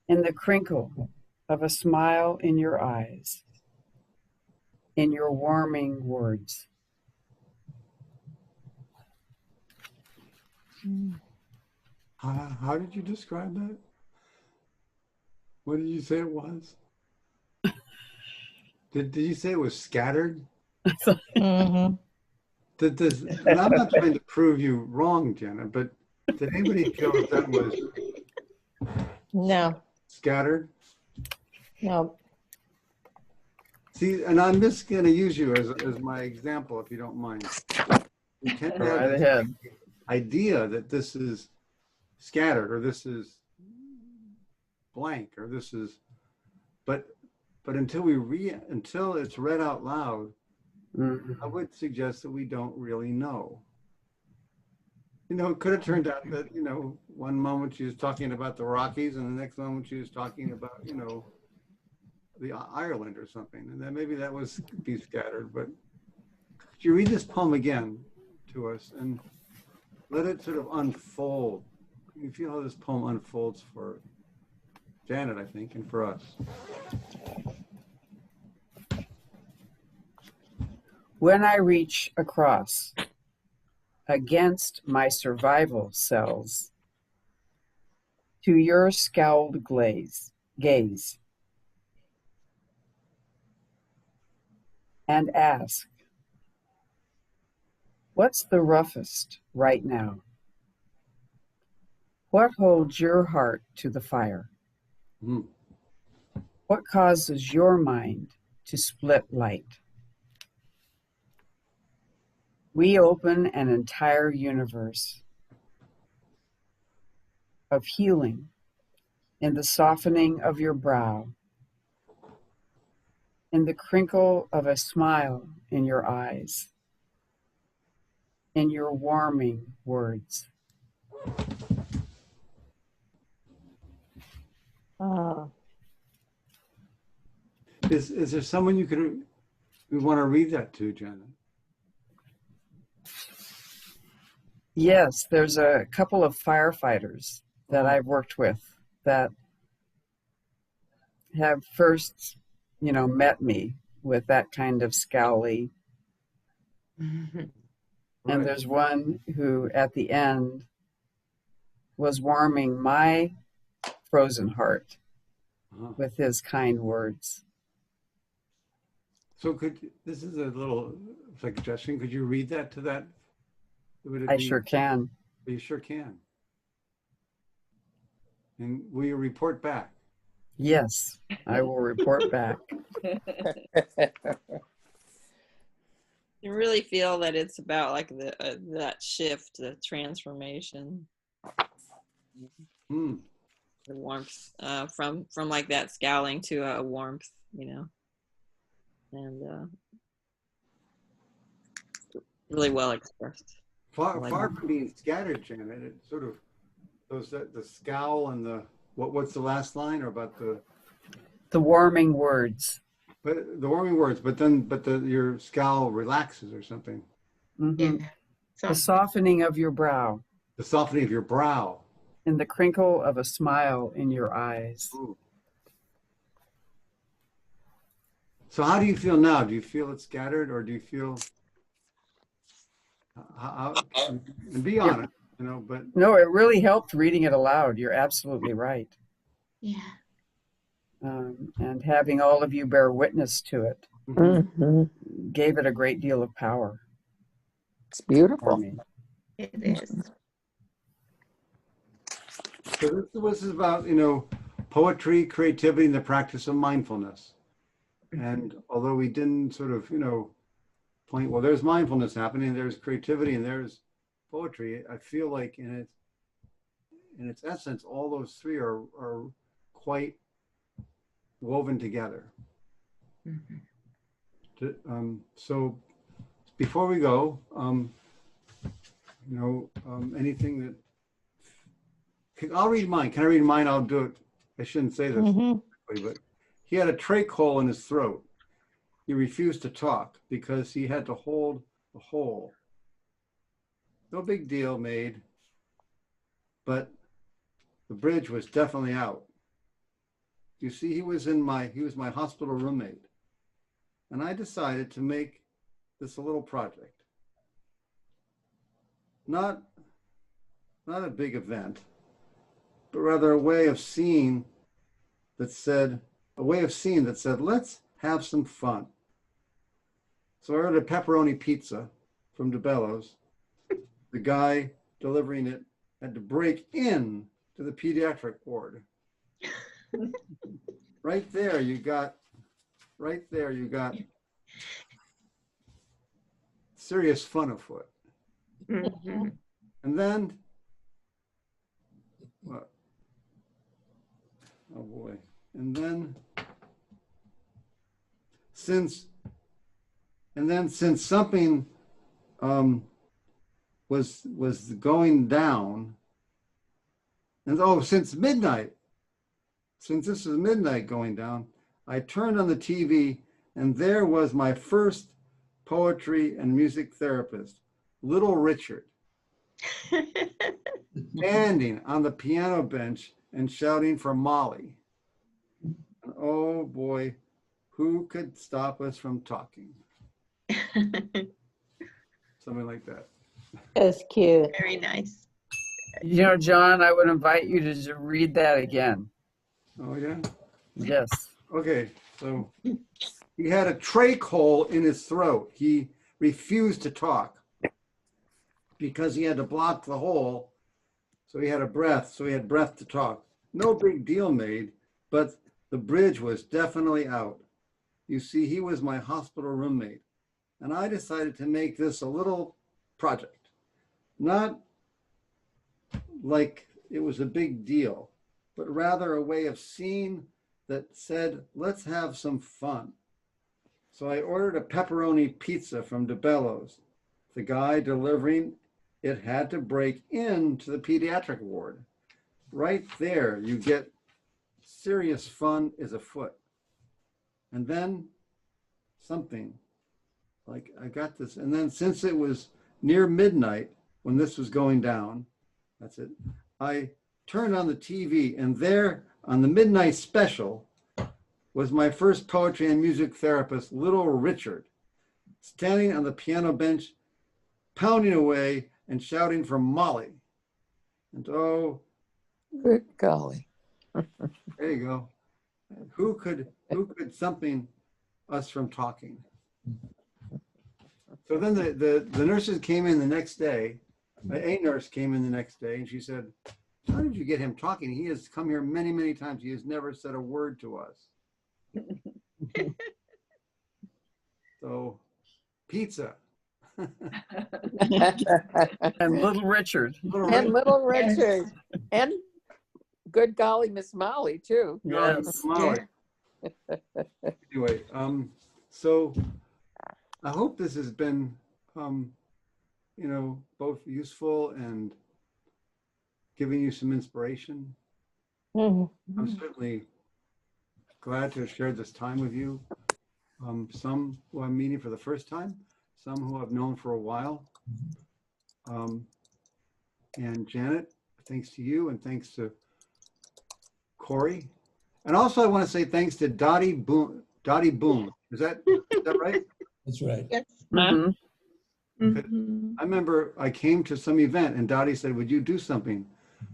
in the crinkle of a smile in your eyes, in your warming words. How did you describe that? What did you say it was? Did you say it was scattered? Mm-hmm. And I'm not trying to prove you wrong, Jenna, but did anybody feel that was No, scattered? no. See, and I'm just going to use you as my example, if you don't mind. We tend to have this idea that this is scattered, or this is blank, or this is, but until it's read out loud, I would suggest that we don't really know. You know, it could have turned out that, you know, one moment she was talking about the Rockies and the next moment she was talking about, you know, the Ireland or something. And then maybe that was be scattered, but could you read this poem again to us and let it sort of unfold? You feel how this poem unfolds for Janet, I think, and for us. When I reach across against my survival cells to your scowled gaze and ask, what's the roughest right now? What holds your heart to the fire? What causes your mind to split light? We open an entire universe of healing in the softening of your brow, in the crinkle of a smile in your eyes, in your warming words. Is there someone we want to read that to, Janet? Yes, there's a couple of firefighters that I've worked with that have first, met me with that kind of scowly. And there's one who at the end was warming my frozen heart with his kind words. So this is a little suggestion, could you read that to that? I sure can. You sure can. And will you report back? Yes, I will report back. You really feel that it's about like that shift, the transformation, the warmth from like that scowling to a warmth, and really well expressed. Far from being scattered, Janet, it sort of the scowl and what's the last line, or about the warming words. But the warming words, but then your scowl relaxes or something. Mm-hmm. The softening of your brow. The softening of your brow. And the crinkle of a smile in your eyes. Ooh. So how do you feel now? Do you feel it scattered, or do you feel and be honest, but no, it really helped reading it aloud. You're absolutely right. Yeah. And having all of you bear witness to it gave it a great deal of power. It's beautiful. It is. So this is about, poetry, creativity, and the practice of mindfulness. And although we didn't sort of, point, well, there's mindfulness happening, there's creativity, and there's poetry, I feel like in its essence, all those three are quite woven together. So before we go, anything that I'll read mine. Can I read mine? I'll do it. I shouldn't say this, but he had a trach hole in his throat. He refused to talk because he had to hold the hole. No big deal made, but the bridge was definitely out. You see, he was my hospital roommate, and I decided to make this a little project. Not a big event, but rather a way of seeing that said, let's have some fun. So I ordered a pepperoni pizza from DeBello's. The guy delivering it had to break in to the pediatric ward. Right there you got serious fun afoot. And then, what? Oh boy. And then since something was going down, and since this is midnight going down, I turned on the TV, and there was my first poetry and music therapist, Little Richard, standing on the piano bench and shouting for Molly. And oh boy, who could stop us from talking? Something like that. That's cute. Very nice. John, I would invite you to just read that again. Oh yeah? Yes. Okay, so he had a trach hole in his throat. He refused to talk because he had to block the hole. So he had breath to talk. No big deal made, but the bridge was definitely out. You see, he was my hospital roommate, and I decided to make this a little project. Not like it was a big deal, but rather a way of seeing that said, let's have some fun. So I ordered a pepperoni pizza from DeBello's. The guy delivering it had to break into the pediatric ward. Right there, you get serious fun is afoot. And then something, like I got this. And then since it was near midnight when this was going down, that's it, I turned on the TV, and there on the midnight special was my first poetry and music therapist, little Richard, standing on the piano bench, pounding away and shouting for Molly. And oh, Good golly. there you go. Who could something us from talking? So then the nurses came in the next day. A nurse came in the next day, and she said, "How did you get him talking? He has come here many, many times. He has never said a word to us." So, pizza. And little Richard. And little Richard. And good golly, Miss Molly, too. Yes. Molly. Anyway, so I hope this has been, you know, both useful and giving you some inspiration. I'm certainly glad to have shared this time with you. Some who I'm meeting for the first time, some who I've known for a while. And Janet, thanks to you, and thanks to Corey. And also I want to say thanks to Dottie Boone. Dottie Boone. Is that right? That's right. Yes. I remember I came to some event and Dottie said, "Would you do something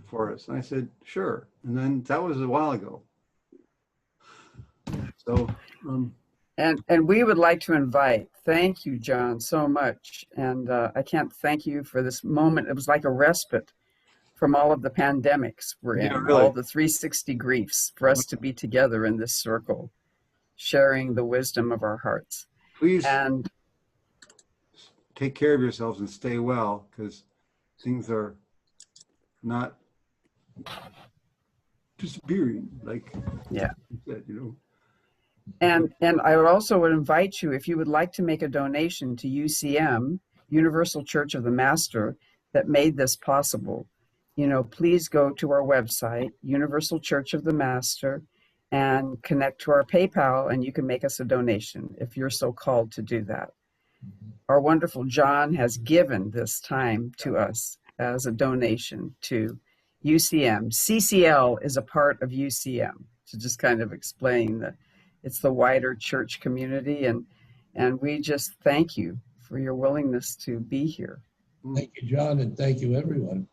for us?" And I said, "Sure." And then that was a while ago. So, And we would like to invite, thank you, John, so much. And I can't thank you for this moment. It was like a respite from all of the pandemics we're in, Yeah, really. all the 360 griefs, for us to be together in this circle, sharing the wisdom of our hearts. please And take care of yourselves and stay well, because things are not disappearing, like yeah. you said, you know. And I would also invite you, if you would like to make a donation to UCM, Universal Church of the Master, that made this possible, you know, please go to our website, Universal Church of the Master, and connect to our PayPal, and you can make us a donation if you're so called to do that. Our wonderful John has given this time to us as a donation to UCM. CCL is a part of UCM, to just kind of explain that it's the wider church community, and we just thank you for your willingness to be here. Thank you, John, and thank you, everyone.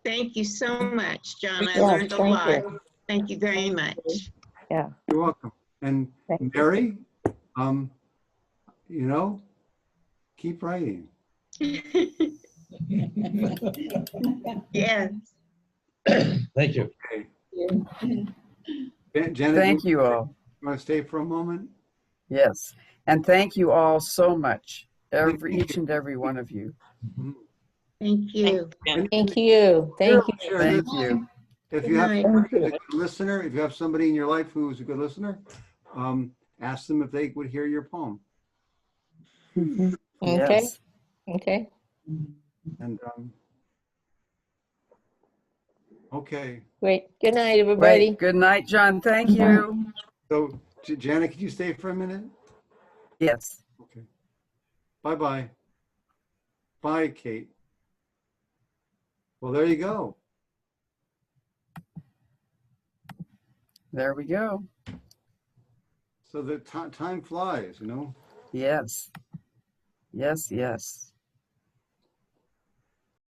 Thank you so much, John. I Yeah, learned a thank lot. you. Thank you very much. Yeah. You're welcome. And Thank you. Mary, you know, keep writing. Yes. Thank you. Okay. Janet, Thank you all. you want to stay for a moment? Yes. And thank you all so much, each and every one of you. Thank you. Thank you. Thank you. Sure, Thank you. If you have Good somebody who's a good listener, if you have somebody in your life who is a good listener, ask them if they would hear your poem. Okay. Yes. Okay. And okay. Great. Good night, everybody. Great. Good night, John. Thank you. So, Janet, could you stay for a minute? Yes. Okay. Bye-bye. Bye, Kate. Well, there you go. There we go. So the time flies, you know? Yes. Yes, yes.